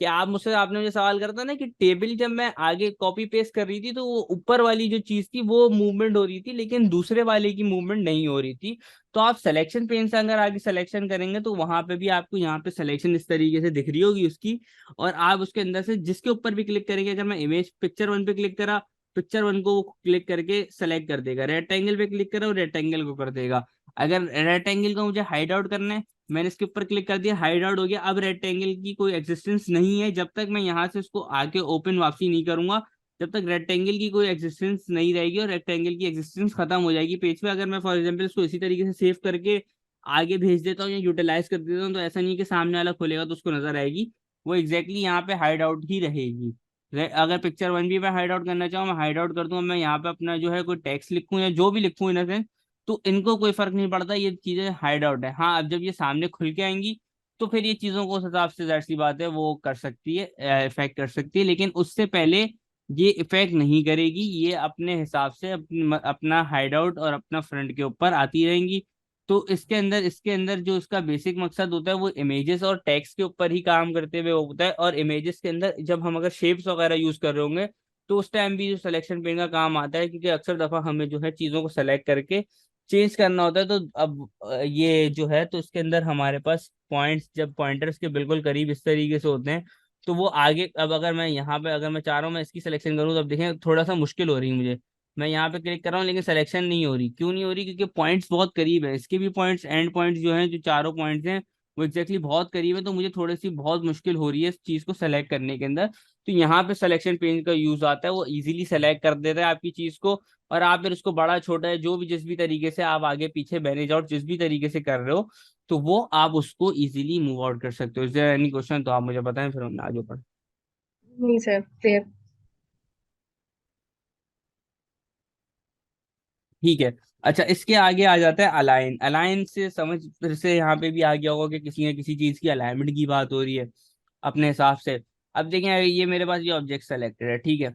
कि आप मुझसे, आपने मुझे सवाल करा था ना कि टेबल जब मैं आगे कॉपी पेस्ट कर रही थी तो वो ऊपर वाली जो चीज थी वो मूवमेंट हो रही थी, लेकिन दूसरे वाले की मूवमेंट नहीं हो रही थी। तो आप सिलेक्शन पेन से अगर आगे सिलेक्शन करेंगे तो वहां पे भी आपको यहाँ पे सिलेक्शन इस तरीके से दिख रही होगी उसकी। और आप उसके अंदर से जिसके ऊपर भी क्लिक करेंगे, अगर मैं इमेज पिक्चर वन पे क्लिक करा, पिक्चर वन को वो क्लिक करके सेलेक्ट कर देगा, रेक्टेंगल पे क्लिक करा वो रेक्टेंगल को कर देगा। अगर रेक्टेंगल को मुझे हाइड आउट करना है, मैंने इसके ऊपर क्लिक कर दिया, हाइड आउट हो गया। अब रेक्टेंगल की कोई एग्जिस्टेंस नहीं है, जब तक मैं यहाँ से उसको आके ओपन वापसी नहीं करूंगा, जब तक रेक्टेंगल की कोई एग्जिस्टेंस नहीं रहेगी, और रेक्टेंगल की एग्जिस्टेंस खत्म हो जाएगी पेज पे। अगर मैं फॉर एग्जांपल इसको इसी तरीके से सेव करके आगे भेज देता हूँ या यूटिलाइज कर देता हूँ, तो ऐसा नहीं है कि सामने वाला खोलेगा तो उसको नजर आएगी, वो एग्जैक्टली यहाँ पे हाइड आउट ही रहेगी। अगर पिक्चर वन भी मैं हाइड आउट करना चाहूँ, मैं हाइड आउट कर दूंगा, मैं यहाँ पे अपना जो है कोई टेक्स्ट लिखूँ या जो भी लिखूँ इन सेंस, तो इनको कोई फर्क नहीं पड़ता, ये चीजें हाइड आउट है। हाँ, अब जब ये सामने खुल के आएंगी तो फिर ये चीजों को उस हिसाब से जाहिर सी बात है वो कर सकती है, इफेक्ट कर सकती है, लेकिन उससे पहले ये इफेक्ट नहीं करेगी, ये अपने हिसाब से अपना हाइड आउट और अपना फ्रंट के ऊपर आती रहेंगी। तो इसके अंदर जो इसका बेसिक मकसद होता है वो इमेजेस और टेक्स्ट के ऊपर ही काम करते हुए होता है। और इमेजेस के अंदर जब हम अगर शेप्स वगैरह यूज कर रहे होंगे तो उस टाइम भी जो सिलेक्शन पेन का काम आता है, क्योंकि अक्सर दफा हमें जो है चीजों को सेलेक्ट करके चेंज करना होता है। तो अब ये जो है तो इसके अंदर हमारे पास पॉइंट्स जब पॉइंटर्स के बिल्कुल करीब इस तरीके से होते हैं तो वो आगे, अब अगर मैं यहाँ पे अगर मैं चाह रहा हूँ मैं इसकी सिलेक्शन करूँ तो अब देखें थोड़ा सा मुश्किल हो रही है मुझे। मैं यहाँ पे क्लिक कर रहा हूँ लेकिन सिलेक्शन नहीं हो रही, क्यों नहीं हो रही? क्योंकि पॉइंट्स बहुत करीब है, इसके भी पॉइंट्स एंड पॉइंट्स जो हैं, जो चारों पॉइंट्स हैं वो एग्जैक्टली बहुत करीब है, तो मुझे थोड़ी सी बहुत मुश्किल हो रही है इस चीज को सेलेक्ट करने के अंदर। तो यहाँ पे सिलेक्शन पेन का यूज आता है, वो इजीली सेलेक्ट कर देता है आपकी चीज को। और आप फिर उसको बड़ा छोटा है जो भी जिस भी तरीके से आप आगे पीछे मैनेज आउट जिस भी तरीके से कर रहे हो, तो वो आप उसको इजीली मूव आउट कर सकते हो। Is there any question? तो आप मुझे बताएं, फिर हम आगे बढ़ें। नहीं सर, क्लियर। ठीक है। अच्छा, इसके आगे आ जाता है अलाइन। अलाइन से समझ फिर से यहाँ पे भी आ गया होगा कि किसी न किसी चीज की अलाइनमेंट की बात हो रही है अपने हिसाब से। अब देखें, ये मेरे पास ये ऑब्जेक्ट सेलेक्टेड है, ठीक है।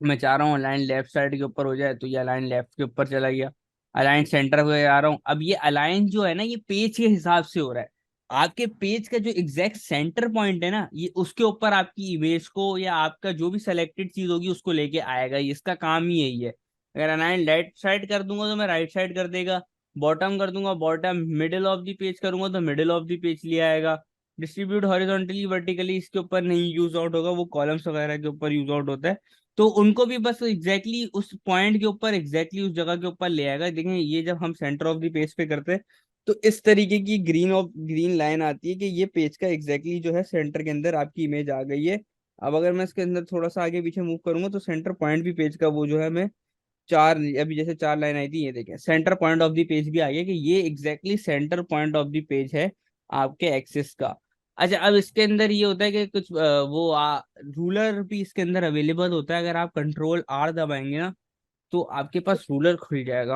मैं चाह रहा हूँ अलाइन लेफ्ट साइड के ऊपर हो जाए, तो ये अलाइन लेफ्ट के ऊपर चला गया। अलाइन सेंटर पे जा रहा हूँ, अब ये अलाइन जो है ना ये पेज के हिसाब से हो रहा है। आपके पेज का जो एग्जैक्ट सेंटर पॉइंट है ना, ये उसके ऊपर आपकी इमेज को या आपका जो भी सिलेक्टेड चीज होगी उसको लेके आएगा, ये इसका काम ही यही है। अगर अलाइन राइट साइड कर दूंगा तो मैं राइट साइड कर देगा, बॉटम कर दूंगा bottom, middle of the page करूंगा तो मिडिल ऑफ द पेज ले आएगा। डिस्ट्रीब्यूट हॉरिजॉन्टली वर्टिकली इसके ऊपर नहीं यूज आउट होगा, वो कॉलम्स वगैरह के ऊपर यूज आउट होता है। तो उनको भी बस एग्जैक्टली उस पॉइंट के ऊपर एग्जैक्टली उस जगह के ऊपर ले आएगा। देखें, ये जब हम सेंटर ऑफ द पेज पे करते हैं तो इस तरीके की ग्रीन लाइन आती है कि ये पेज का एग्जैक्टली जो है सेंटर के अंदर आपकी इमेज आ गई है। अब अगर मैं इसके अंदर थोड़ा सा आगे पीछे मूव करूंगा तो सेंटर पॉइंट भी पेज का वो जो है मैं चार, अभी जैसे चार लाइन आई थी, ये देखें centre point of the page भी आ गया कि ये exactly centre point of the page है आपके एक्सिस का। अच्छा, अब इसके अंदर ये होता है कि कुछ रूलर भी इसके अंदर अवेलेबल होता है। अगर आप कंट्रोल आर दबाएंगे ना तो आपके पास रूलर खुल जाएगा।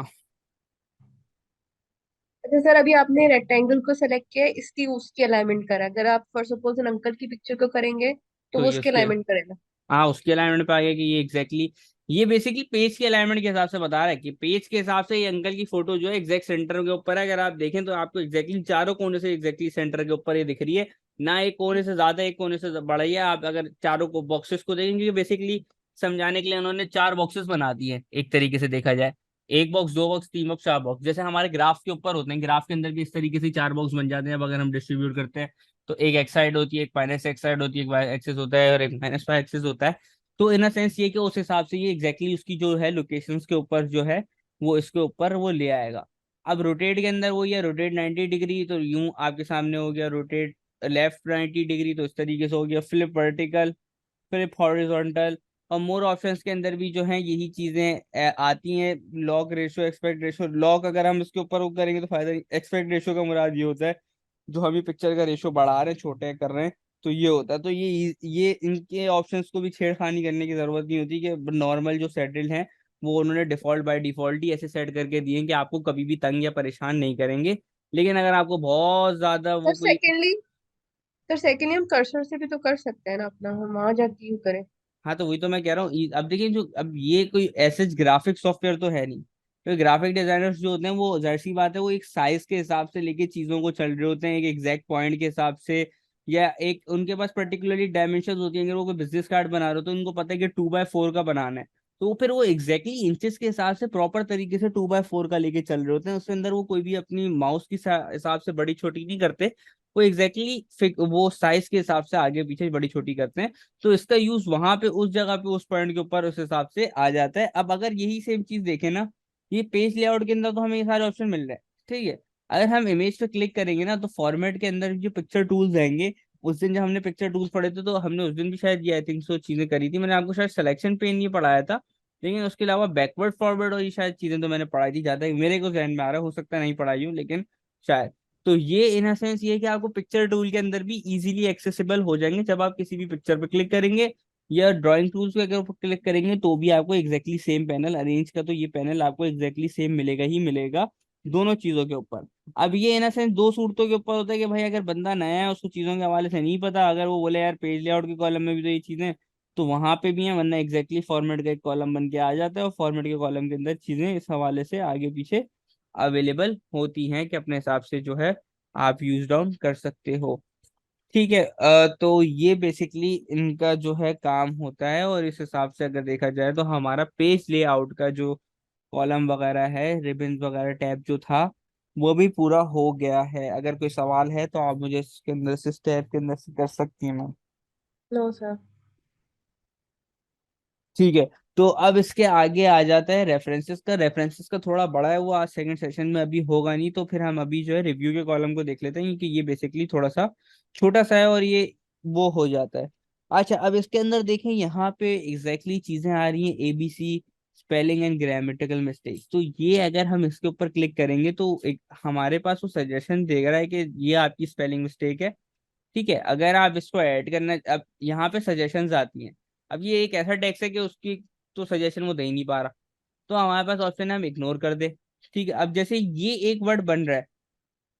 अच्छा सर, अभी आपने रेक्टेंगल को सेलेक्ट किया है, इसकी उसकी अलाइनमेंट करा, अगर आप फॉर सपोज एन अंकल की पिक्चर को करेंगे तो तो वो ये उसकी उसके, अलाइनमेंट करेगा। हाँ उसके अलाइनमेंट पे आ गया कि ये एग्जैक्टली ये बेसिकली पेज के अलाइनमेंट के हिसाब से बता रहा है कि पेज के हिसाब से ये अंकल की फोटो जो है एग्जैक्ट सेंटर के ऊपर है। अगर आप देखें तो आपको एग्जैक्टली चारों कोने से एग्जैक्टली सेंटर के ऊपर ये दिख रही है, ना एक कोने से ज्यादा एक कोने से बड़ा ही है। आप अगर चारों को बॉक्सेस को देखेंगे, बेसिकली समझाने के लिए उन्होंने चार बॉक्सेस बना दिए हैं एक तरीके से देखा जाए। एक बॉक्स, दो बॉक्स, तीन बॉक्स, चार बॉक्स, जैसे हमारे ग्राफ के ऊपर होते हैं, ग्राफ के अंदर भी इस तरीके से चार बॉक्स बन जाते हैं। अब अगर हम डिस्ट्रीब्यूट करते हैं तो एक एक्स साइड होती है, एक माइनस एक्स साइड होती है, एक वाई एक्सिस होता है और एक माइनस वाई एक्सिस होता है। तो इन सेंस ये कि उस हिसाब से ये एग्जैक्टली उसकी जो है लोकेशंस के ऊपर जो है वो इसके ऊपर वो ले आएगा। अब रोटेट के अंदर वो ये रोटेट 90 डिग्री, तो यूं आपके सामने हो गया रोटेट लेफ्ट 90 डिग्री, तो इस तरीके से हो गया फ्लिप वर्टिकल, फ्लिप हॉरिजॉन्टल। और मोर ऑप्शंस के अंदर भी जो है यही चीजें आती हैं। Log ratio, expect ratio, log अगर हम इसके ऊपर वो करेंगे तो फायदा नहीं, एक्सपेक्ट रेशो का मुराद ये होता है जो हम ये पिक्चर का रेशो बढ़ा रहे हैं छोटे कर रहे हैं, तो ये होता है। तो ये इनके ऑप्शंस को भी छेड़खानी करने की जरूरत नहीं होती कि नॉर्मल जो सेटल्ड हैं वो उन्होंने डिफॉल्ट बाय डिफॉल्ट ही ऐसे सेट करके दिए हैं कि आपको कभी भी तंग या परेशान नहीं करेंगे। लेकिन अगर आपको बहुत ज्यादा सर वो कोई, सेकेंडली सर सेकेंडली हम कर्सर से भी तो कर सकते हैं ना अपना, हम वहां जाके क्यों करें? हाँ तो वही तो मैं कह रहा हूँ। अब देखिए, जो अब ये कोई ऐसे ग्राफिक सॉफ्टवेयर तो है नहीं, तो ग्राफिक डिजाइनर्स जो होते हैं वो जाहिर सी बात है वो एक साइज के हिसाब से लेके चीजों को चल रहे होते हैं, एक एग्जैक्ट पॉइंट के हिसाब से या एक उनके पास पर्टिकुलरली डायमेंशन होती है, अगर वो कोई बिजनेस कार्ड बना रहे हो तो उनको पता है कि 2x4 का बनाना है, तो फिर वो एग्जैक्टली इंचेस के हिसाब से प्रॉपर तरीके से 2x4 का लेके चल रहे होते हैं। उसके अंदर वो कोई भी अपनी माउस की हिसाब से बड़ी छोटी नहीं करते, वो एग्जैक्टली वो साइज के हिसाब से आगे पीछे बड़ी छोटी करते हैं। तो इसका यूज वहां पे उस जगह पे उस पॉइंट के ऊपर उस हिसाब से आ जाता है। अब अगर यही सेम चीज देखें ना, ये पेज लेआउट के अंदर तो हमें ये सारे ऑप्शन मिल रहे हैं, ठीक है। अगर हम इमेज पे क्लिक करेंगे ना, तो फॉर्मेट के अंदर जो पिक्चर टूल्स आएंगे, उस दिन जब हमने पिक्चर टूल्स पढ़े थे तो हमने उस दिन भी शायद ये आई थिंक सो चीजें करी थी, मैंने आपको शायद सिलेक्शन पेन ये पढ़ाया था। लेकिन उसके अलावा बैकवर्ड फॉरवर्ड और ये शायद चीजें तो मैंने पढ़ाई थी, ज्यादा मेरे को ध्यान में आ रहा है, हो सकता है नहीं पढ़ाई हूँ लेकिन शायद। तो ये इन सेंस ये है कि आपको पिक्चर टूल के अंदर भी इजीली एक्सेसिबल हो जाएंगे, जब आप किसी भी पिक्चर पे क्लिक करेंगे या ड्राइंग टूल्स पे अगर क्लिक करेंगे तो भी आपको एग्जैक्टली सेम पैनल अरेंज का, तो ये पैनल आपको एग्जैक्टली सेम मिलेगा ही मिलेगा दोनों चीजों के ऊपर। अब ये इन सेंस दो सूरतों के ऊपर होता है कि भाई अगर बंदा नया है, उसको चीजों के हवाले से नहीं पता, अगर वो बोले यार पेज लेआउट के कॉलम में भी तो ये चीजें, तो वहां पे भी है, वरना एग्जैक्टली फॉर्मेट का एक कॉलम बन के आ जाता है और फॉर्मेट के कॉलम के अंदर चीजें इस हवाले से आगे पीछे अवेलेबल होती हैं कि अपने हिसाब से जो है आप यूज डाउन कर सकते हो। ठीक है, तो ये बेसिकली इनका जो है काम होता है, और इस हिसाब से अगर देखा जाए तो हमारा पेज लेआउट का जो कॉलम वगैरह है, रिबन वगैरह टैब जो था, वो भी पूरा हो गया है। अगर कोई सवाल है तो आप मुझे इसके अंदर से इस टैब के अंदर से कर सकती हैं मैम। No sir. ठीक है, तो अब इसके आगे आ जाता है रेफरेंसेस का। रेफरेंसेस का थोड़ा बड़ा है, वो आज सेकंड सेशन में अभी होगा नहीं, तो फिर हम अभी जो है रिव्यू के कॉलम को देख लेते हैं, क्योंकि ये बेसिकली थोड़ा सा छोटा सा है और ये वो हो जाता है। अच्छा, अब इसके अंदर देखें, यहाँ पे एग्जैक्टली चीजें आ रही हैं, ABC spelling and grammatical mistakes. तो ये अगर हम इसके ऊपर क्लिक करेंगे तो एक हमारे पास वो सजेशन दे रहा है कि ये आपकी स्पेलिंग मिस्टेक है। ठीक है, अगर आप इसको ऐड करना, अब यहाँ पे सजेशंस आती हैं। अब ये एक ऐसा टेक्स्ट है कि उसकी तो सजेशन वो दे ही नहीं पा रहा, तो हमारे पास ऑप्शन है हम इग्नोर कर दे। ठीक है, अब जैसे ये एक वर्ड बन रहा है,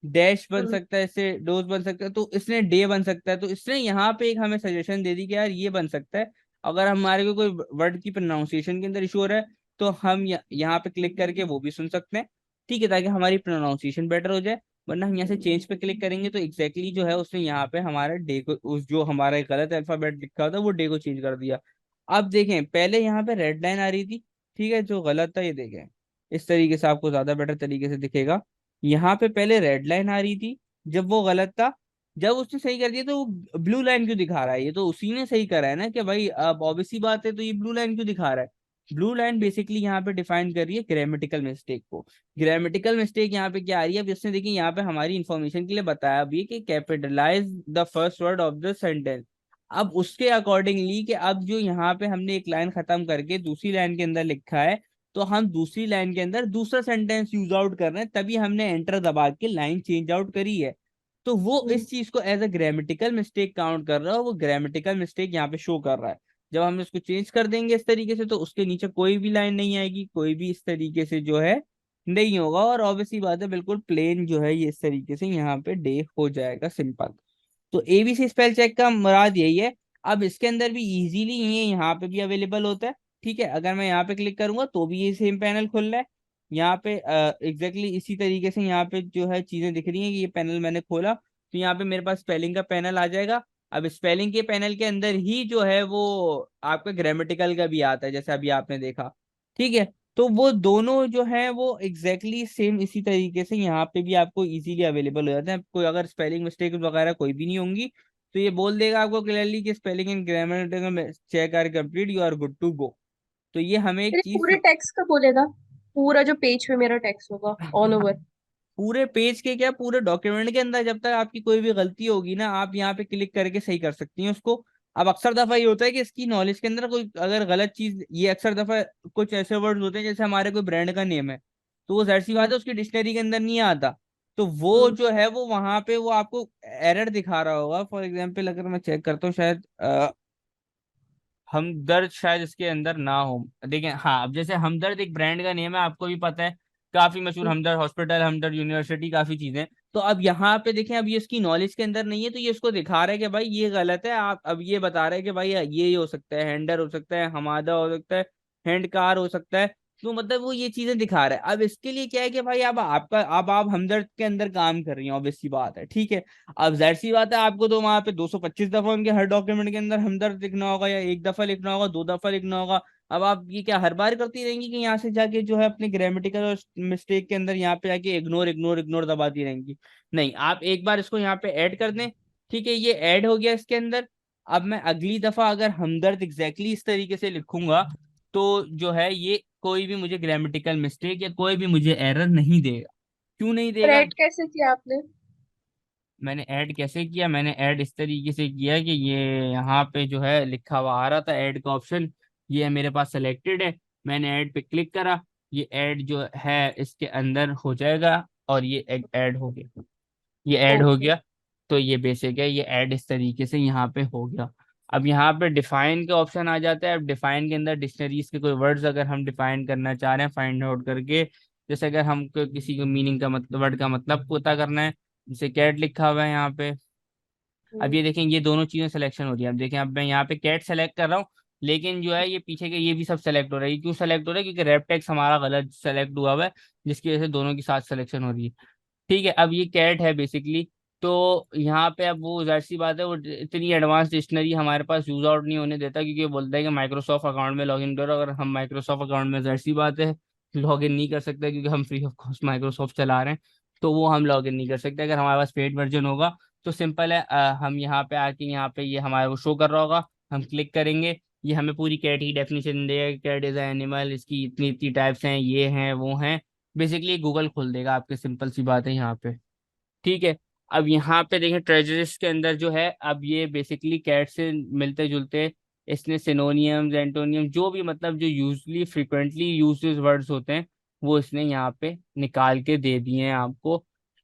डैश बन हम्म। सकता है, इससे डोज बन सकता है, तो इसने डे बन सकता है, तो इसने यहाँ पे एक हमें सजेशन दे दी कि यार ये बन सकता है। अगर हमारे को कोई वर्ड की प्रोनाउंसिएशन के अंदर इशू हो रहा है, तो हम यहाँ पे क्लिक करके वो भी सुन सकते हैं। ठीक है, ताकि हमारी प्रोनाउंसिएशन बेटर हो जाए। वरना हम यहाँ से चेंज पे क्लिक करेंगे तो एग्जैक्टली जो है उसने यहाँ पे हमारे डे को, उस जो हमारा गलत अल्फाबेट लिखा होता है वो डे को चेंज कर दिया। अब देखें, पहले यहाँ पे रेड लाइन आ रही थी, ठीक है, जो गलत था, ये देखें इस तरीके से आपको ज्यादा बेटर तरीके से दिखेगा। यहाँ पे पहले रेड लाइन आ रही थी जब वो गलत था, जब उसने सही कर दिया तो वो ब्लू लाइन क्यों दिखा रहा है? ये तो उसी ने सही करा है ना कि भाई, अब ऑब्वियस सी बात है, तो ये ब्लू लाइन क्यों दिखा रहा है? ब्लू लाइन बेसिकली यहाँ पे डिफाइन कर रही है ग्रामेटिकल मिस्टेक को। ग्रामेटिकल मिस्टेक यहाँ पे क्या आ रही है? अब इसने देखिए यहाँ पे हमारी इंफॉर्मेशन के लिए बताया भी कि capitalise the first word of the sentence. अब उसके अकॉर्डिंगली कि अब जो यहाँ पे हमने एक लाइन खत्म करके दूसरी लाइन के अंदर लिखा है, तो हम दूसरी लाइन के अंदर दूसरा सेंटेंस यूज आउट कर रहे हैं, तभी हमने एंटर दबा के लाइन चेंज आउट करी है। तो वो हम्म। इस चीज को as a grammatical mistake count कर रहा है, वो ग्रामेटिकल मिस्टेक यहाँ पे शो कर रहा है। जब हम इसको चेंज कर देंगे इस तरीके से, तो उसके नीचे कोई भी लाइन नहीं आएगी, कोई भी इस तरीके से जो है नहीं होगा, और ऑब्वियसली बात है बिल्कुल प्लेन जो है ये इस तरीके से यहाँ पे डे हो जाएगा, सिंपल। तो एबीसी स्पेल चेक का मुराद यही है। अब इसके अंदर भी इजीली ये यहाँ पे भी अवेलेबल होता है। ठीक है, अगर मैं यहाँ पे क्लिक करूंगा तो भी ये सेम पैनल खुल रहा है। यहाँ पे एग्जैक्टली इसी तरीके से यहाँ पे जो है चीजें दिख रही हैं कि ये पैनल मैंने खोला तो यहाँ पे मेरे पास स्पेलिंग का पैनल आ जाएगा। अब स्पेलिंग के पैनल के अंदर ही जो है वो आपका ग्रामेटिकल का भी आता है, जैसे अभी आपने देखा। ठीक है, तो वो दोनों जो है वो एग्जैक्टली सेम इसी तरीके से यहाँ पे भी आपको इजीली अवेलेबल हो जाते हैं। कोई अगर स्पेलिंग मिस्टेक वगैरह कोई भी नहीं होंगी, तो ये बोल देगा आपको क्लियरली कि spelling and grammar check are complete, you are good to go. तो ये हमें एक मेरे चीज पूरे टेक्स्ट का बोलेगा, पूरा जो पेज पे मेरा टेक्स्ट होगा ऑल ओवर। पूरे पेज के क्या, पूरे डॉक्यूमेंट के अंदर जब तक आपकी कोई भी गलती होगी ना, आप यहाँ पे क्लिक करके सही कर सकती हैं उसको। अब अक्सर दफा ये होता है कि इसकी नॉलेज के अंदर कोई अगर गलत चीज, ये अक्सर दफा कुछ ऐसे वर्ड्स होते हैं जैसे हमारे कोई ब्रांड का नेम है, तो वो जाहिर सी बात हम्म। है उसकी डिक्शनरी के अंदर नहीं आता। तो वो हम्म। जो है वो वहां पे वो आपको एरर दिखा रहा होगा। फॉर एग्जाम्पल अगर मैं चेक करता हूँ, शायद हमदर्द शायद इसके अंदर ना हो। देखिए हाँ, अब जैसे हमदर्द एक ब्रांड का नेम है, आपको भी पता है, काफी मशहूर हम्म। हमदर्द हॉस्पिटल, हमदर्द यूनिवर्सिटी, काफी चीजें। तो अब यहाँ पे देखें, अब ये इसकी नॉलेज के अंदर नहीं है, तो ये इसको दिखा रहा है कि भाई ये गलत है। आप अब ये बता रहे हैं कि भाई ये हो सकता है हैंडर हो सकता है, हमादा हो सकता है, हैंड कार हो सकता है। तो मतलब वो ये चीजें दिखा रहा है। अब इसके लिए क्या है कि भाई अब आपका, अब आप हमदर्द के अंदर काम कर रही हैं, ऑब्वियस सी बात है, ठीक है। अब जाहिर सी बात है आपको तो वहां पे 225 दफा उनके हर डॉक्यूमेंट के अंदर हमदर्द लिखना होगा, या एक दफा लिखना होगा, दो दफा लिखना होगा। अब आप ये क्या हर बार करती रहेंगी कि यहाँ से जाके जो है अपने ग्रामेटिकल मिस्टेक के अंदर यहाँ पे जाके इग्नोर इग्नोर इग्नोर दबाती रहेंगी? नहीं, आप एक बार इसको यहाँ पे ऐड कर दें, ठीक है, ये ऐड हो गया इसके अंदर। अब मैं अगली दफा अगर हमदर्द एग्जैक्टली इस तरीके से लिखूंगा, तो जो है ये कोई भी मुझे ग्रामेटिकल मिस्टेक या कोई भी मुझे एरर नहीं देगा। क्यों नहीं देगा? रेट कैसे किया आपने? मैंने ऐड कैसे किया? मैंने ऐड इस तरीके से किया कि ये यहाँ पे जो है लिखा हुआ आ रहा था ऐड का ऑप्शन, ये मेरे पास सिलेक्टेड है। मैंने ऐड पे क्लिक करा, ये ऐड जो है इसके अंदर हो जाएगा, और ये ऐड हो गया, ये ऐड हो ओके। गया। तो ये बेसिक है, ये ऐड इस तरीके से यहाँ पे हो गया। अब यहाँ पे डिफाइन का ऑप्शन आ जाता है। अब डिफाइन के अंदर डिक्शनरीज के कोई वर्ड्स अगर हम डिफाइन करना चाह रहे हैं फाइंड आउट करके, जैसे अगर हमको किसी को मीनिंग का मतलब, वर्ड का मतलब पता करना है, जैसे कैट लिखा हुआ है यहाँ पे। अब हम्म। ये देखें, ये दोनों चीजें सिलेक्शन हो रही है। अब देखें, अब मैं यहाँ पे कैट सेलेक्ट कर रहा हूँ, लेकिन जो है ये पीछे के ये भी सब सेलेक्ट हो रहा है। ये क्यों सेलेक्ट हो रहा है? क्योंकि रेप टेक्स्ट हमारा गलत सेलेक्ट हुआ हुआ है, जिसकी वजह से दोनों की साथ सिलेक्शन हो रही है। ठीक है, अब ये कैट है बेसिकली। तो यहाँ पे अब वो जाहिर सी बात है, वो इतनी एडवांस डिक्शनरी हमारे पास यूज आउट नहीं होने देता, क्योंकि वो बोलता है कि माइक्रोसॉफ्ट अकाउंट में लॉगिन करो। अगर हम माइक्रोसॉफ्ट अकाउंट में जाहिर सी बात है लॉगिन नहीं कर सकते, क्योंकि हम फ्री ऑफ कॉस्ट माइक्रोसॉफ्ट चला रहे हैं, तो वो हम लॉगिन नहीं कर सकते। अगर हमारे पास पेड वर्जन होगा तो सिंपल है, हम यहाँ पे आके यहाँ पे ये हमारे को शो कर रहा होगा, हम क्लिक करेंगे, ये हमें पूरी कैट की डेफिनेशन देगा। कैट इज एनिमल, इसकी इतनी इतनी टाइप्स हैं, ये हैं वो हैं। बेसिकली गूगल खोल देगा आपके, सिंपल सी बात है यहाँ पे। ठीक है। अब यहाँ पे देखें ट्रेजरिस्ट के अंदर जो है, अब ये बेसिकली कैट से मिलते जुलते, इसने सिनोनियम्स एंटोनियम जो भी मतलब जो यूजली फ्रिक्वेंटली यूज्ड वर्ड्स होते हैं, वो इसने यहाँ पे निकाल के दे दिए हैं आपको,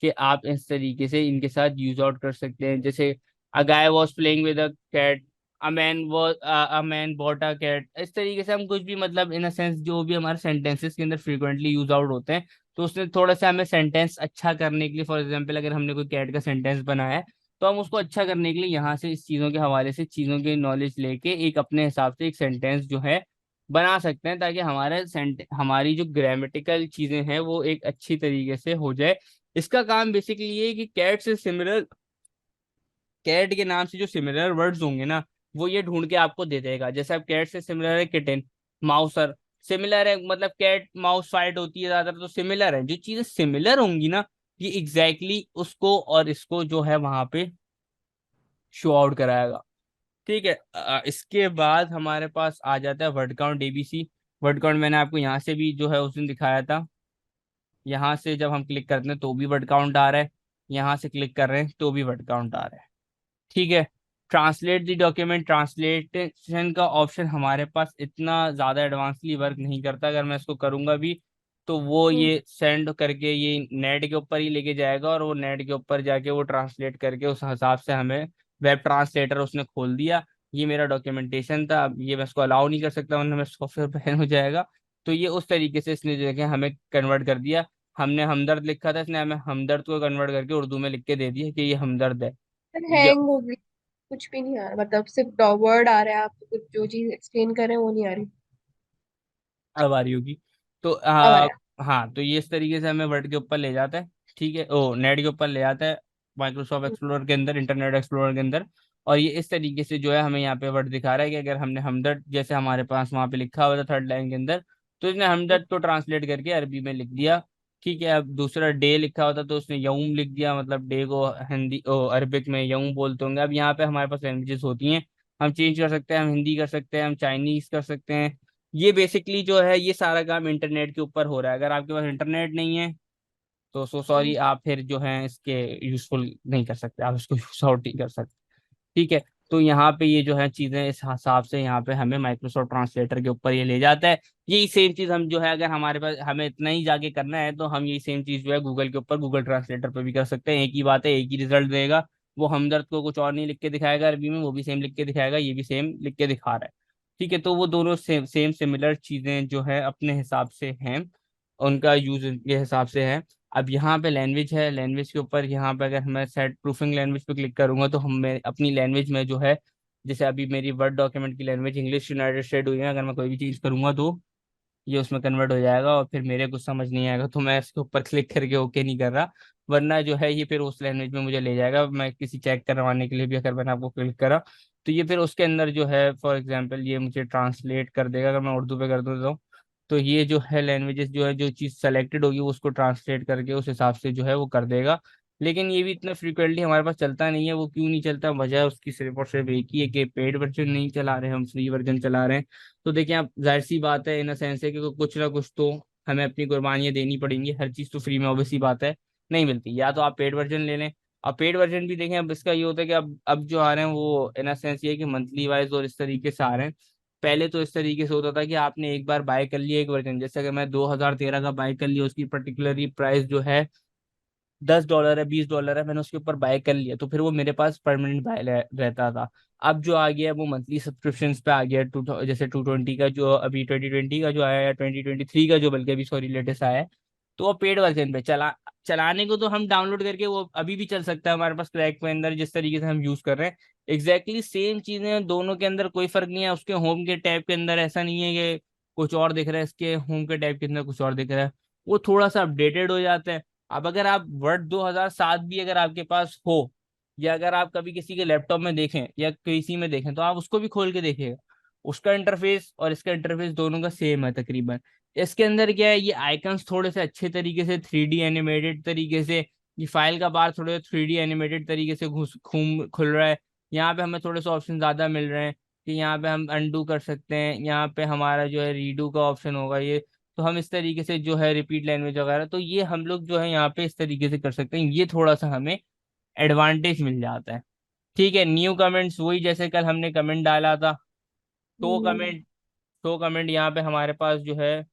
कि आप इस तरीके से इनके साथ यूज आउट कर सकते हैं। जैसे a guy was playing with a cat, a man bought a cat. इस तरीके से हम कुछ भी मतलब इन अ सेंस जो भी हमारे सेंटेंसेस के अंदर फ्रिक्वेंटली यूज आउट होते हैं, तो उसने थोड़ा सा हमें सेंटेंस अच्छा करने के लिए, फॉर एग्जाम्पल अगर हमने कोई कैट का सेंटेंस बनाया है, तो हम उसको अच्छा करने के लिए यहाँ से इस चीज़ों के हवाले से चीज़ों की नॉलेज लेके एक अपने हिसाब से एक सेंटेंस जो है बना सकते हैं, ताकि हमारी जो ग्रामेटिकल चीज़ें हैं वो एक अच्छी तरीके से हो जाए। इसका काम बेसिकली ये है कि कैट से सिमिलर, कैट के नाम से जो सिमिलर वर्ड्स होंगे ना, वो ये ढूंढ के आपको दे देगा। जैसे अब कैट से सिमिलर है किटन, माउसर, सिमिलर है मतलब कैट माउस फाइट होती है ज्यादातर, तो सिमिलर है। जो चीजें सिमिलर होंगी ना, ये एग्जैक्टली exactly उसको और इसको जो है वहां पे शो आउट कराएगा। ठीक है। इसके बाद हमारे पास आ जाता है word count, ABC. Word count मैंने आपको यहाँ से भी जो है उस दिन दिखाया था। यहाँ से जब हम क्लिक करते हैं तो भी वर्ड काउंट आ रहा है, यहाँ से क्लिक कर रहे हैं तो भी वर्ड काउंट आ रहा है। ठीक है। ट्रांसलेट द डॉक्यूमेंट, ट्रांसलेशन का ऑप्शन हमारे पास इतना ज़्यादा एडवांसली वर्क नहीं करता। अगर मैं इसको करूँगा भी, तो वो हम्म। ये सेंड करके ये नेट के ऊपर ही लेके जाएगा, और वो नेट के ऊपर जाके वो ट्रांसलेट करके उस हिसाब से हमें, वेब ट्रांसलेटर उसने खोल दिया। ये मेरा डॉक्यूमेंटेशन था, अब ये मैं इसको अलाउ नहीं कर सकता वरना मेरा सॉफ्टवेयर बैन हो जाएगा। तो ये उस तरीके से इसने जो है हमें कन्वर्ट कर दिया। हमने हमदर्द लिखा था, इसने हमें हमदर्द को कन्वर्ट करके उर्दू में लिख के दे दिया कि ये हमदर्द है। ये हैंग हो गई, कुछ भी नहीं आ रहा, मतलब सिर्फ वर्ड आ रहा है, आप कुछ जो चीज एक्सप्लेन कर रहे हैं वो नहीं आ रही। अब आ रही होगी। तो अब आया। हाँ, तो ये इस तरीके से हमें वर्ड के ऊपर ले जाता है। ठीक है, ओ नेट के ऊपर ले जाता है, माइक्रोसॉफ्ट एक्सप्लोरर के अंदर, इंटरनेट एक्सप्लोरर के अंदर। और ये इस तरीके से जो है हमें यहाँ पे वर्ड दिखा रहा है कि अगर हमने हमदर्द जैसे हमारे पास वहाँ पे लिखा हुआ था थर्ड लाइन के अंदर, तो इसने हमदर्द को ट्रांसलेट करके अरबी में लिख दिया। ठीक है। अब दूसरा डे लिखा होता तो उसने यऊम लिख दिया, मतलब डे को हिंदी अरबिक में यऊम बोलते होंगे। अब यहाँ पे हमारे पास लैंग्वेजेस होती हैं, हम चेंज कर सकते हैं, हम हिंदी कर सकते हैं, हम चाइनीज कर सकते हैं। ये बेसिकली जो है ये सारा काम इंटरनेट के ऊपर हो रहा है। अगर आपके पास इंटरनेट नहीं है तो सो सॉरी, आप फिर जो है इसके यूजफुल नहीं कर सकते, आप इसको यूज आउट नहीं कर सकते। ठीक है। तो यहाँ पे ये जो है चीजें इस हिसाब से यहाँ पे हमें माइक्रोसॉफ्ट ट्रांसलेटर के ऊपर ये ले जाता है। यही सेम चीज हम जो है, अगर हमारे पास हमें इतना ही जाके करना है, तो हम यही सेम चीज जो है गूगल के ऊपर गूगल ट्रांसलेटर पे भी कर सकते हैं। एक ही बात है, एक ही रिजल्ट देगा। वो हमदर्द को कुछ और नहीं लिख के दिखाएगा अरबी में, वो भी सेम लिख के दिखाएगा, ये भी सेम लिख के दिखा रहा है। ठीक है। तो वो दोनों सेम सेम सिमिलर चीजें जो है अपने हिसाब से हैं, उनका यूज के हिसाब से है। अब यहाँ पे लैंग्वेज है, लैंग्वेज के ऊपर यहाँ पे अगर मैं सेट प्रूफिंग लैंग्वेज पे क्लिक करूंगा, तो हम मैं अपनी लैंग्वेज में जो है, जैसे अभी मेरी वर्ड डॉक्यूमेंट की लैंग्वेज इंग्लिश यूनाइटेड स्टेट हुई है, अगर मैं कोई भी चीज करूंगा तो ये उसमें कन्वर्ट हो जाएगा और फिर मेरे कुछ समझ नहीं आएगा तो मैं इसके ऊपर क्लिक करके ओके नहीं कर रहा, वरना जो है ये फिर उस लैंग्वेज में मुझे ले जाएगा। मैं किसी चेक करवाने के लिए भी अगर मैंने आपको क्लिक करा तो ये फिर उसके अंदर जो है फॉर एग्जांपल ये मुझे ट्रांसलेट कर देगा। अगर मैं उर्दू पे कर दूँ तो ये जो है लैंग्वेजेस जो है जो चीज़ सेलेक्टेड होगी वो उसको ट्रांसलेट करके उस हिसाब से जो है वो कर देगा। लेकिन ये भी इतना फ्रिक्वेंटली हमारे पास चलता नहीं है। वो क्यों नहीं चलता, वजह उसकी सिर्फ और सिर्फ एक ही है कि पेड वर्जन नहीं चला रहे हैं, हम फ्री वर्जन चला रहे हैं। तो देखिए आप, जाहिर सी बात है इन अ सेंस है कि कुछ ना कुछ तो हमें अपनी कुर्बानियां देनी पड़ेंगी। हर चीज़ तो फ्री में ऑब्वियस सी बात है नहीं मिलती। या तो आप पेड वर्जन ले लें। अब पेड वर्जन भी देखें, अब इसका ये होता है कि अब जो आ रहे हैं वो इन अ सेंस ये है कि मंथली वाइज और इस तरीके से आ रहे हैं। पहले तो इस तरीके से होता था कि आपने एक बार बाय कर लिया एक वर्जन, जैसे कि मैं 2013 का बाय कर लिया, उसकी पर्टिकुलरली प्राइस जो है $10 है, $20 है, मैंने उसके ऊपर बाय कर लिया तो फिर वो मेरे पास परमानेंट बाय रहता था। अब जो आ गया है वो मंथली सब्सक्रिप्शन पे आ गया है। जैसे 220 का जो अभी 2020 का जो आया है, 2023 का जो बल्कि अभी सॉरी लेटेस्ट आया है, तो वो पेड वर्जन पे चलाने को तो हम डाउनलोड करके वो अभी भी चल सकता है हमारे पास क्रैक के अंदर, जिस तरीके से हम यूज कर रहे हैं एग्जैक्टली सेम चीजें हैं दोनों के अंदर, कोई फर्क नहीं है। उसके होम के टैब के अंदर ऐसा नहीं है कि कुछ और दिख रहा है, इसके होम के टैब के अंदर कुछ और दिख रहा है, वो थोड़ा सा अपडेटेड हो जाता है। अब अगर आप वर्ड 2007 भी अगर आपके पास हो, या अगर आप कभी किसी के लैपटॉप में देखें या किसी में देखें तो आप उसको भी खोल के देखिएगा, उसका इंटरफेस और इसका इंटरफेस दोनों का सेम है तकरीबन। इसके अंदर क्या है, ये आइकन्स थोड़े से अच्छे तरीके से 3D एनिमेटेड तरीके से, ये फाइल का बार थोड़े 3D एनिमेटेड तरीके से घुस घूम खुल रहा है। यहाँ पे हमें थोड़े से ऑप्शन ज्यादा मिल रहे हैं कि यहाँ पे हम अनडू कर सकते हैं, यहाँ पे हमारा जो है रीडू का ऑप्शन होगा ये। तो हम इस तरीके से जो है रिपीट लैंग्वेज वगैरह, तो ये हम लोग जो है यहाँ पे इस तरीके से कर सकते हैं, ये थोड़ा सा हमें एडवांटेज मिल जाता है। ठीक है, न्यू कमेंट्स वही जैसे कल हमने कमेंट डाला था, तो हम्म। कमेंट तो कमेंट यहाँ पे हमारे पास जो है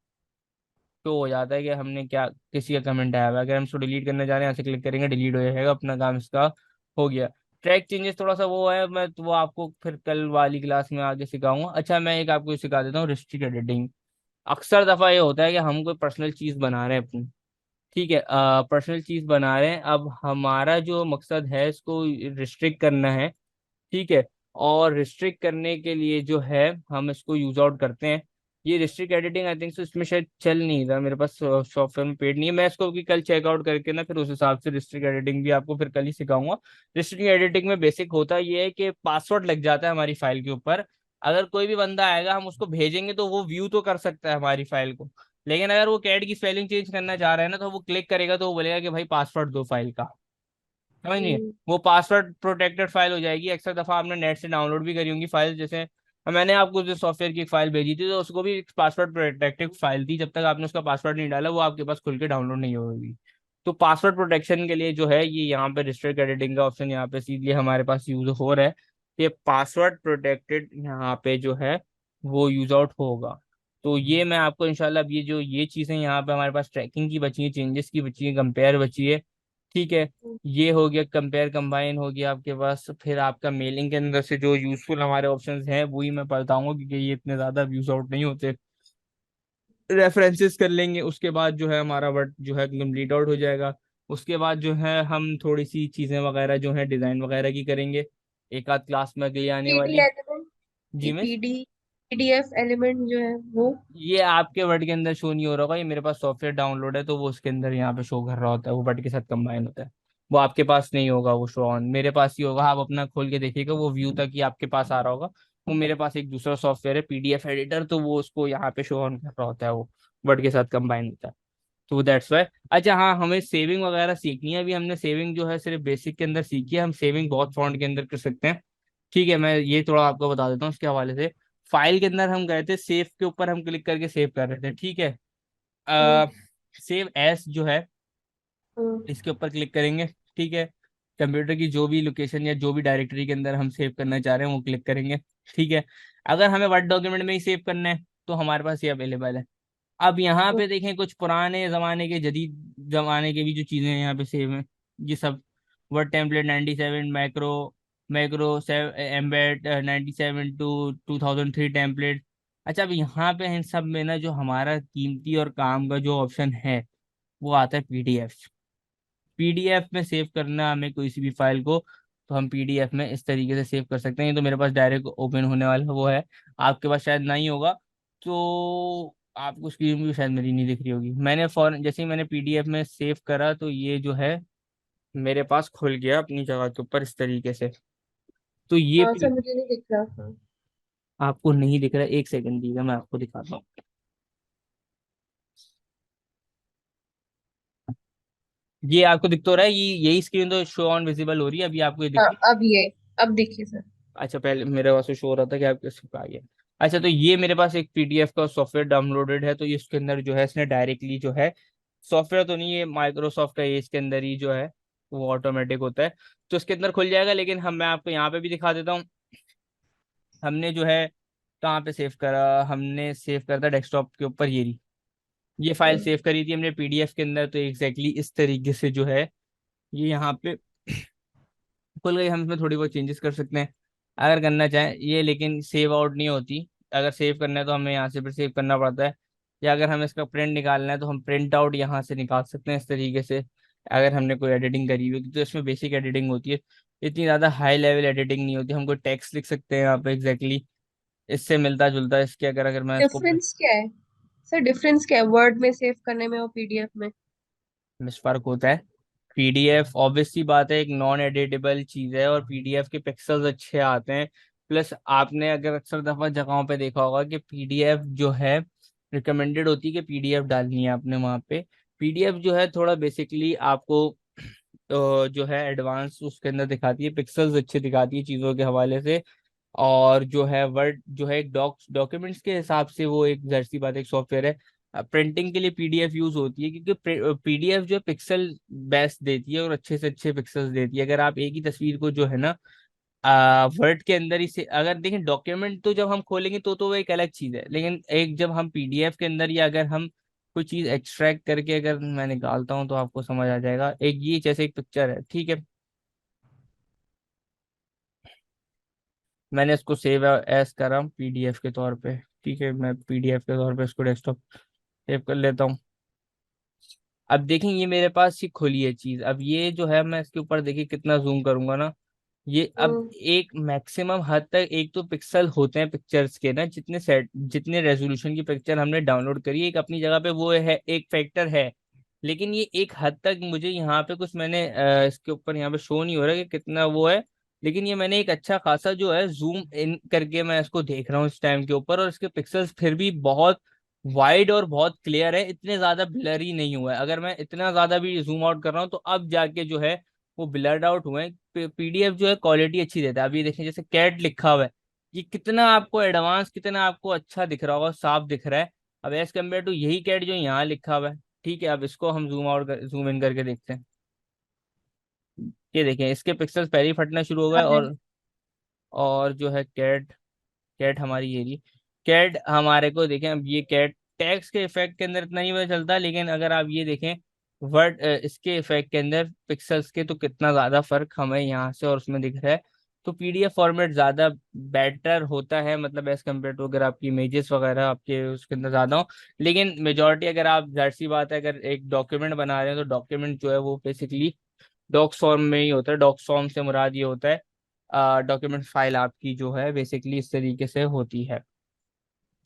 तो हो जाता है कि हमने क्या किसी का कमेंट आया हुआ है, अगर हम इसको डिलीट करना चाह रहे हैं यहाँ से क्लिक करेंगे डिलीट हो जाएगा, अपना काम इसका हो गया। ट्रैक चेंजेस थोड़ा सा वो है, मैं तो वो आपको फिर कल वाली क्लास में आगे सिखाऊंगा। अच्छा मैं एक आपको सिखा देता हूँ रिस्ट्रिक्ट एडिटिंग। अक्सर दफा ये होता है कि हम कोई पर्सनल चीज बना रहे हैं अपनी, ठीक है, पर्सनल चीज बना रहे हैं, अब हमारा जो मकसद है इसको रिस्ट्रिक्ट करना है, ठीक है। और रिस्ट्रिक्ट करने के लिए जो है हम इसको यूज आउट करते हैं। ये restrict editing I think so इसमें शायद चल नहीं रहा, मेरे पास सॉफ्टवेयर में पेड नहीं है। मैं इसको भी कल चेकआउट करके ना फिर उस हिसाब से रिस्ट्रिक्ट एडिटिंग भी आपको फिर कल ही सिखाऊंगा। रिस्ट्रिक्ट एडिटिंग में बेसिक होता ये है कि पासवर्ड लग जाता है हमारी फाइल के ऊपर। अगर कोई भी बंदा आएगा हम उसको भेजेंगे तो वो व्यू तो कर सकता है हमारी फाइल को, लेकिन अगर वो कैट की स्पेलिंग चेंज करना चाह रहा है ना तो वो क्लिक करेगा तो वो बोलेगा कि भाई पासवर्ड दो फाइल का, समझ नहीं है। हम्म। वो पासवर्ड प्रोटेक्टेड फाइल हो जाएगी। अक्सर दफा आपने नेट से डाउनलोड भी करी होंगी फाइल, जैसे मैंने आपको जो सॉफ्टवेयर की एक फाइल भेजी थी तो उसको भी पासवर्ड प्रोटेक्टेड फाइल थी, जब तक आपने उसका पासवर्ड नहीं डाला वो आपके पास खुल के डाउनलोड नहीं होगी। तो पासवर्ड प्रोटेक्शन के लिए जो है ये यहाँ पे रिस्ट्रिक्ट एडिटिंग का ऑप्शन यहाँ पे सीधे हमारे पास यूज हो रहा है। ये पासवर्ड प्रोटेक्टेड यहाँ पे जो है वो यूज आउट होगा। तो ये मैं आपको इंशाल्लाह, अब ये जो ये चीजें यहाँ पे हमारे पास ट्रैकिंग की बची है, चेंजेस की बची है, कंपेयर बची है, ठीक है। ये हो गया कंपेयर कंबाइन हो गया आपके पास। फिर आपका मेलिंग के अंदर से जो यूजफुल हमारे ऑप्शंस हैं वही मैं बताऊंगा क्योंकि ये इतने ज्यादा यूज आउट नहीं होते। रेफरेंसेस कर लेंगे, उसके बाद जो है हमारा वर्ड जो है कंप्लीट आउट हो जाएगा। उसके बाद जो है हम थोड़ी सी चीजें वगैरह जो है डिजाइन वगैरह की करेंगे, एक आध क्लास में अगली आने पीडी वाली। एलिमेंट, जी मिस। पीडीएफ एलिमेंट जो है वो। ये आपके वर्ड के अंदर शो नहीं हो रहा होगा, ये मेरे पास सॉफ्टवेयर डाउनलोड है तो वो उसके अंदर यहाँ पे शो कर रहा होता है, वो वर्ड के साथ कंबाइन होता है। वो आपके पास नहीं होगा, वो शो ऑन मेरे पास ही होगा। आप अपना खोल के देखिएगा वो व्यू तक ही आपके पास आ रहा होगा। वो मेरे पास एक दूसरा सॉफ्टवेयर है पीडीएफ एडिटर, तो वो उसको यहाँ पे शो ऑन कर रहा होता है, वो वर्ड के साथ कंबाइन होता है। तो दैट्स वाई। अच्छा हाँ, हमें सेविंग वगैरह सीखनी है। अभी हमने सेविंग जो है सिर्फ बेसिक के अंदर सीखी है, हम सेविंग बहुत फॉन्ट के अंदर कर सकते हैं, ठीक है। मैं ये थोड़ा आपको बता देता हूँ उसके हवाले से। फाइल के अंदर हम गए थे, सेव के ऊपर हम क्लिक करके सेव कर रहे थे, ठीक है। हम्म। सेव एस जो है हम्म। इसके ऊपर क्लिक करेंगे, ठीक है। कंप्यूटर की जो भी लोकेशन या जो भी डायरेक्टरी के अंदर हम सेव करना चाह रहे हैं वो क्लिक करेंगे, ठीक है। अगर हमें वर्ड डॉक्यूमेंट में ही सेव करना है तो हमारे पास ये अवेलेबल है। अब यहाँ पे देखें कुछ पुराने जमाने के जदीद जमाने के भी जो चीजें हैं यहाँ पे सेव हैं, ये सब word template 97 macro, macro embed 97 to 2003 template. अच्छा अब यहाँ पे इन सब में ना जो हमारा कीमती और काम का जो ऑप्शन है वो आता है पीडीएफ। पीडीएफ में सेव करना हमें कोई सी भी फाइल को, तो हम पीडीएफ में इस तरीके से सेव कर सकते हैं। ये तो मेरे पास डायरेक्ट ओपन होने वाला वो है, आपके पास शायद नहीं होगा। तो आपको स्क्रीन भी शायद मेरी नहीं दिख रही होगी। मैंने फॉरन जैसे ही मैंने पीडीएफ में सेव करा तो ये जो है मेरे पास खुल गया अपनी जगह के ऊपर इस तरीके से। तो ये हाँ सर, मुझे नहीं दिख रहा। हाँ। आपको नहीं दिख रहा, एक सेकंड दीजिए मैं आपको दिखाता हूँ। ये आपको दिख तो रहा है, ये यही स्क्रीन तो शो ऑन विजिबल हो रही है, अभी आपको ये दिख हाँ रही है? अब ये, अब देखिए सर। अच्छा, पहले मेरे पास तो शो हो रहा था कि आपके पास आ गया। अच्छा, तो ये मेरे पास एक पीडीएफ का सॉफ्टवेयर डाउनलोडेड है, तो ये इसके अंदर जो है इसने डायरेक्टली जो है, सॉफ्टवेयर तो नहीं, ये माइक्रोसॉफ्ट का ये इसके अंदर ही जो है वो ऑटोमेटिक होता है, तो इसके अंदर खुल जाएगा। लेकिन हम मैं आपको यहाँ पे भी दिखा देता हूँ। हमने जो है कहाँ पे सेव करा, हमने सेव करा था डेस्कटॉप के ऊपर, ये फाइल हम्म। सेव करी थी हमने पीडीएफ के अंदर, तो एग्जैक्टली इस तरीके से जो है ये यहाँ पे खुल गई। हम इसमें थोड़ी बहुत चेंजेस कर सकते हैं अगर करना चाहें ये, लेकिन सेव आउट नहीं होती। अगर सेव करना है तो हमें यहाँ से फिर सेव करना पड़ता है, या अगर हमें इसका प्रिंट निकालना है तो हम प्रिंट आउट यहाँ से निकाल सकते हैं इस तरीके से। अगर हमने कोई एडिटिंग करी हुई है, तो इसमें बेसिक एडिटिंग होती है, इतनी ज़्यादा हाई लेवल एडिटिंग नहीं होती। हम कोई टेक्स्ट लिख सकते हैं यहाँ पे एग्जैक्टली इससे मिलता जुलता है इसके, अगर अगर मैं इसको डिफरेंस क्या है सर? डिफरेंस क्या है वर्ड में सेव करने में और पीडीएफ में? मिस फर्क होता है। पीडीएफ ऑब्वियस सी बात है एक नॉन एडिटेबल चीज है, और पीडीएफ के पिक्सेल्स अच्छे आते हैं। प्लस आपने अगर अक्सर दफा जगहों पे देखा होगा कि पीडीएफ जो है रिकमेंडेड होती है कि पीडीएफ डालनी है आपने वहाँ पे। पीडीएफ जो है थोड़ा बेसिकली आपको जो है एडवांस उसके अंदर दिखाती है, पिक्सेल्स अच्छे दिखाती है चीज़ों के हवाले से। और जो है वर्ड जो है एक डॉक्यूमेंट्स के हिसाब से वो एक जाहिर सी बात है एक सॉफ्टवेयर है। प्रिंटिंग के लिए पीडीएफ यूज होती है, क्योंकि पीडीएफ जो है पिक्सल बेस्ट देती है और अच्छे से अच्छे पिक्सल्स देती है। अगर आप एक ही तस्वीर को जो है ना वर्ड के अंदर ही से अगर देखें, डॉक्यूमेंट तो जब हम खोलेंगे तो वो एक अलग चीज है, लेकिन एक जब हम पीडीएफ के अंदर या अगर हम कोई चीज एक्सट्रैक्ट करके अगर मैं निकालता हूँ तो आपको समझ आ जाएगा। एक ये जैसे एक पिक्चर है, ठीक है, मैंने इसको सेव एज करा पीडीएफ के तौर पे, ठीक है, मैं पीडीएफ के तौर पे इसको डेस्कटॉप सेव कर लेता हूँ। अब देखें ये मेरे पास ही खुली है चीज। अब ये जो है मैं इसके ऊपर देखिए कितना जूम करूंगा ना, ये अब हम्म। एक मैक्सिमम हद तक एक तो पिक्सल होते हैं पिक्चर्स के ना, जितने रेजोल्यूशन की पिक्चर हमने डाउनलोड करी है, एक अपनी जगह पे वो है, एक फैक्टर है। लेकिन ये एक हद तक मुझे यहाँ पे कुछ मैंने इसके ऊपर यहाँ पे शो नहीं हो रहा कि कितना वो है, लेकिन ये मैंने एक अच्छा खासा जो है जूम इन करके मैं इसको देख रहा हूँ इस टाइम के ऊपर, और इसके पिक्सल्स फिर भी बहुत वाइड और बहुत क्लियर है, इतने ज्यादा ब्लरी नहीं हुआ है। अगर मैं इतना ज्यादा भी जूम आउट कर रहा हूँ तो अब जाके जो है वो ब्लर्ड आउट हुए हैं। पीडीएफ जो है क्वालिटी अच्छी देता है। अब ये देखें जैसे कैट लिखा हुआ है, ये कितना आपको एडवांस, कितना आपको अच्छा दिख रहा होगा, साफ दिख रहा है। अब एज कम्पेयर टू यही कैट जो यहाँ लिखा हुआ है, ठीक है, अब इसको हम जूम इन करके देखते हैं। ये देखें इसके पिक्सल्स पहले ही फटना शुरू हो गए, हाँ है। और जो है कैट, कैट हमारी ये रही। कैट हमारे को देखें, अब ये कैट टैक्स के इफेक्ट के अंदर इतना नहीं पता चलता, लेकिन अगर आप ये देखें वर्ड इसके इफेक्ट के अंदर पिक्सल्स के, तो कितना ज्यादा फर्क हमें यहाँ से और उसमें दिख रहा है। तो पीडीएफ फॉर्मेट ज्यादा बेटर होता है, मतलब एज कम्पेयर टू अगर आपकी इमेजेस वगैरह आपके उसके अंदर ज्यादा हो। लेकिन मेजोरिटी अगर आप जाहिर सी बात है अगर एक डॉक्यूमेंट बना रहे हैं तो डॉक्यूमेंट जो है वो बेसिकली डॉक्स फॉर्म में ही होता है। डॉक्स फॉर्म से मुराद ये होता है डॉक्यूमेंट फाइल आपकी जो है बेसिकली इस तरीके से होती है, तो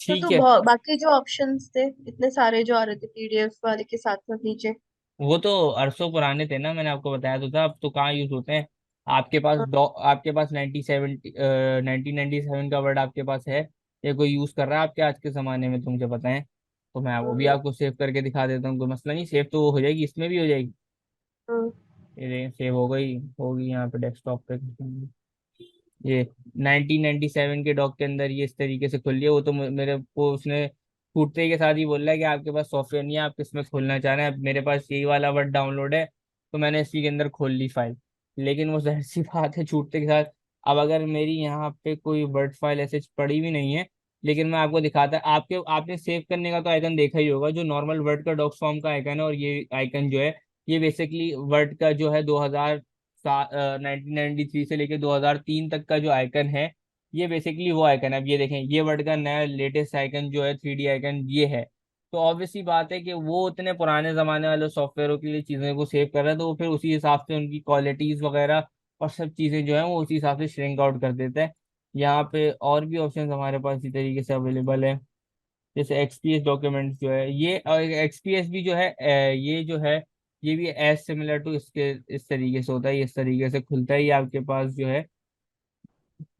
ठीक है। बहुत बाकी जो ऑप्शंस थे इतने सारे जो आ रहे थे पीडीएफ वाले के साथ साथ नीचे। वो तो अरसों पुराने थे ना, मैंने आपको बताया तो था, अब तो कहाँ यूज होते हैं। आपके पास 1997 का वर्ड आपके पास है, ये कोई यूज कर रहा है आपके आज के जमाने में तो मुझे पता है। तो मैं वो भी हम्म। आपको सेव करके दिखा देता हूँ, कोई मसला नहीं, सेव तो वो हो जाएगी, इसमें भी हो जाएगी। हम्म। ये सेव हो गई, होगी यहाँ पे डेस्कटॉप पे। ये 1997 के डॉक के अंदर ये इस तरीके से खुल लिया। वो तो मेरे को उसने छूटते के साथ ही बोल रहा है कि आपके पास सॉफ्टवेयर नहीं है, आप किसमें खोलना चाह रहे हैं। अब मेरे पास यही वाला वर्ड डाउनलोड है, तो मैंने इसी के अंदर खोल ली फाइल। लेकिन वो जाहिर सी बात है छूटते के साथ, अब अगर मेरी यहाँ पे कोई वर्ड फाइल ऐसे पड़ी भी नहीं है, लेकिन मैं आपको दिखाता, आपके आपने सेव करने का तो आइकन देखा ही होगा, जो नॉर्मल वर्ड का डॉक्स फॉर्म का आइकन है, और ये आइकन जो है ये बेसिकली वर्ड का जो है 1993 से लेके 2003 तक का जो आइकन है, ये बेसिकली वो आइकन है। अब ये देखें ये वर्ड का नया लेटेस्ट आइकन जो है 3D आइकन ये है। तो ऑब्वियसली बात है कि वो उतने पुराने जमाने वाले सॉफ्टवेयरों के लिए चीज़ों को सेव कर रहे हैं, तो वो फिर उसी हिसाब से उनकी क्वालिटीज वगैरह और सब चीज़ें जो है वो उसी हिसाब से श्रिंक आउट कर देते हैं। यहाँ पे और भी ऑप्शन हमारे पास इसी तरीके से अवेलेबल है। जैसे एक्सपीएस डॉक्यूमेंट्स जो है ये, और एक्सपीएस भी जो है ये जो है ये भी एज सिमिलर टू इसके इस तरीके से होता है, ये इस तरीके से खुलता है, ये आपके पास जो है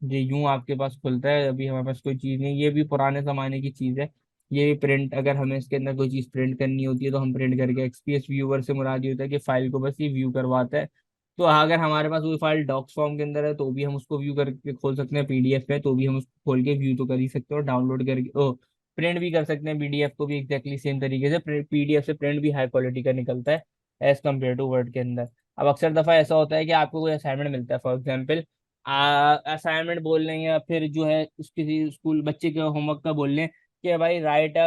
ये यूं आपके पास खुलता है। अभी हमारे पास कोई चीज़ नहीं, ये भी पुराने जमाने की चीज़ है। ये भी प्रिंट, अगर हमें इसके अंदर कोई चीज़ प्रिंट करनी होती है तो हम प्रिंट करके, एक्सपीएस व्यूअर से मुराद ये होता है कि फाइल को बस ये व्यू करवाता है। तो अगर हमारे पास वो फाइल डॉक्स फॉर्म के अंदर है तो भी हम उसको व्यू करके खोल सकते हैं, पीडीएफ है तो भी हम उसको खोल के व्यू तो कर ही सकते हैं, और डाउनलोड करके ओ प्रिंट भी कर सकते हैं पीडीएफ को भी एग्जैक्टली सेम तरीके से। पीडीएफ से प्रिंट भी हाई क्वालिटी का निकलता है एज कम्पेयर टू वर्ड के अंदर। अब अक्सर दफा ऐसा होता है कि आपको कोई असाइनमेंट मिलता है, फॉर एग्जाम्पल असाइनमेंट बोल रहे हैं, या फिर जो है किसी स्कूल बच्चे के होमवर्क का बोल रहे हैं कि भाई right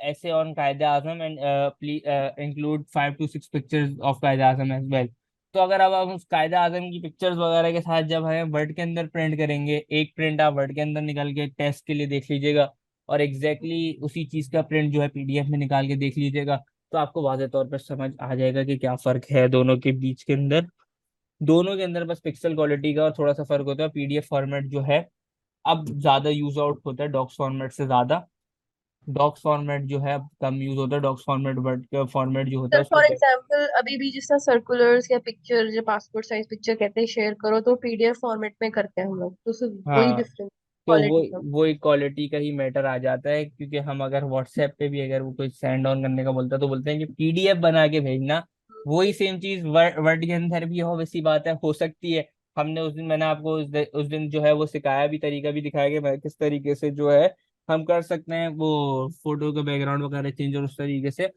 essay on Quaid e Azam and please include 5 to 6 pictures of Quaid e Azam as well. तो अगर अब हम उस कायदे आजम की पिक्चर्स वगैरह के साथ जब हमें वर्ड के अंदर प्रिंट करेंगे, एक प्रिंट आप वर्ड के अंदर निकाल के टेस्ट के लिए देख लीजिएगा, और एग्जैक्टली उसी चीज का प्रिंट जो है पीडीएफ में निकाल के देख लीजिएगा, तो आपको वाज़ेह तौर पर समझ आ जाएगा कि क्या फर्क है दोनों के बीच के अंदर। दोनों के अंदर बस पिक्सल क्वालिटी का और थोड़ा सा फर्क होता है। पीडीएफ फॉर्मेट जो है अब ज्यादा यूज आउट होता है डॉक्स फॉर्मेट से ज्यादा। डॉक्स फॉर्मेट जो है अब कम यूज होता है, डॉक्स फॉर्मेट वर्ड का फॉर्मेट जो होता है सर उसको फॉर एग्जांपल अभी भी जिस तरह सर्कुलर्स या पिक्चर जो पासपोर्ट साइज पिक्चर कहते हैं शेयर करो, तो पीडीएफ फॉर्मेट में करते हैं हम लोग, तो सिर्फ वही हाँ, डिफरेंस तो वो क्वालिटी का। वो एक क्वालिटी का ही मैटर आ जाता है, क्योंकि हम अगर व्हाट्सएप पे भी अगर वो कोई सेंड ऑन करने का बोलता है तो बोलते हैं कि पीडीएफ बना के भेजना। वही सेम चीज वर्ड के अंदर भी हो, वैसी बात है, हो सकती है। हमने उस दिन, मैंने आपको उस दिन जो है वो सिखाया भी, तरीका भी दिखाया कि मैं किस तरीके से जो है हम कर सकते हैं वो फोटो का बैकग्राउंड वगैरह चेंज, और उस तरीके से।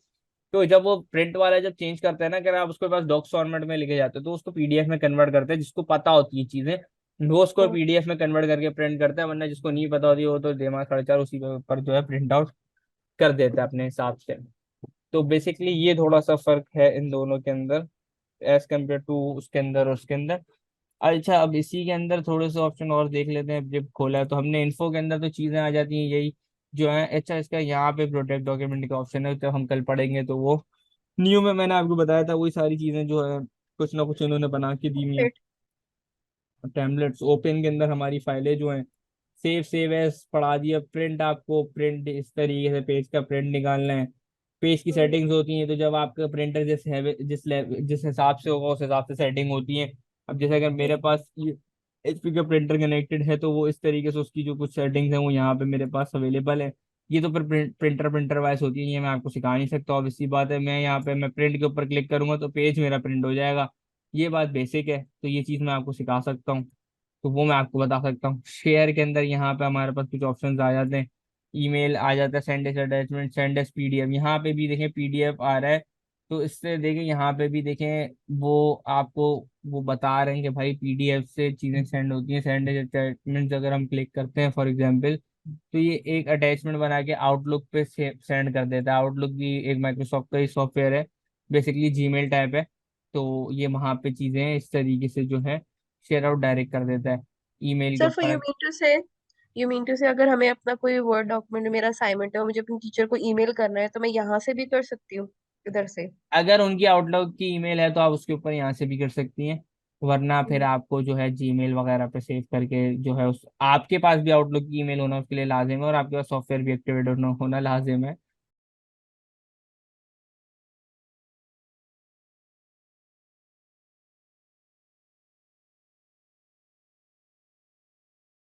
तो जब वो प्रिंट वाला जब चेंज करता है ना, अगर आप उसके पास डॉक्स फॉर्मेट में लिखे जाते हो तो उसको पीडीएफ में कन्वर्ट करते हैं, जिसको पता होती है चीजें वो उसको हम्म। पीडीएफ में कन्वर्ट करके प्रिंट करता है, वरना जिसको नहीं पता होती वो तो दिमाग खर्चा उसी पर जो है प्रिंट आउट कर देता है अपने हिसाब से। तो बेसिकली ये थोड़ा सा फर्क है इन दोनों के अंदर एज कम्पेयर टू उसके अंदर और उसके अंदर। अच्छा, अब इसी के अंदर थोड़े से ऑप्शन और देख लेते हैं। जब खोला है तो हमने इन्फो के अंदर तो चीजें आ जाती हैं यही जो है। अच्छा, इसका यहाँ पे प्रोटेक्ट डॉक्यूमेंट का ऑप्शन है, तो हम कल पढ़ेंगे तो वो न्यू में मैंने आपको बताया था वही सारी चीजें जो है कुछ ना कुछ इन्होंने बना के दी हुई हैं। Template। टेम्पलेट्स ओपन के अंदर हमारी फाइलें जो हैं, सेव एज पढ़ा दिया। प्रिंट, आपको प्रिंट इस तरीके से पेज का प्रिंट निकालना है। पेज की हम्म। सेटिंग्स होती हैं, तो जब आपका प्रिंटर जिस हिसाब से होगा उस हिसाब से सेटिंग होती है। अब जैसे अगर मेरे पास एचपी का प्रिंटर कनेक्टेड है तो वो इस तरीके से उसकी जो कुछ सेटिंग्स हैं वो यहाँ पे मेरे पास अवेलेबल है। ये तो फिर प्रिंटर वाइज होती है, ये मैं आपको सिखा नहीं सकता। और इसी बात है, मैं यहाँ पे मैं प्रिंट के ऊपर क्लिक करूंगा तो पेज मेरा प्रिंट हो जाएगा। ये बात बेसिक है, तो ये चीज़ मैं आपको सिखा सकता हूँ, तो वो मैं आपको बता सकता हूँ। शेयर के अंदर यहाँ पे हमारे पास कुछ ऑप्शंस आ जाते हैं। ईमेल आ जाता है, send as attachment, send as PDF, यहाँ पे भी देखें पीडीएफ आ रहा है। तो इससे देखें यहाँ पे भी देखें वो आपको वो बता रहे हैं कि भाई पीडीएफ से चीज़ें सेंड होती हैं। सेंड एज अटैचमेंट अगर हम क्लिक करते हैं फॉर एग्जाम्पल, तो ये एक अटैचमेंट बना के आउटलुक पे सेंड कर देता है। आउटलुक भी एक माइक्रोसॉफ्ट का ही सॉफ्टवेयर है, बेसिकली जीमेल टाइप है। तो ये वहाँ पे चीज़ें इस तरीके से जो है शेयर आउट डायरेक्ट कर देता है ईमेल के सर फॉर ऊपर। यू मीन टू से अगर हमें अपना कोई वर्ड डॉक्यूमेंट मेरा असाइनमेंट है और मुझे अपने टीचर को ईमेल करना है, तो मैं यहाँ से भी कर सकती हूँ इधर से? अगर उनकी आउटलुक की ईमेल है तो आप उसके ऊपर यहाँ से भी कर सकती हैं, वरना फिर हम्म। आपको जो है जीमेल वगैरह पे सेव करके जो है उस आपके पास भी आउटलुक की ईमेल होना उसके लिए लाजिम है, और आपके पास सॉफ्टवेयर भी एक्टिवेट होना होना लाजिम है।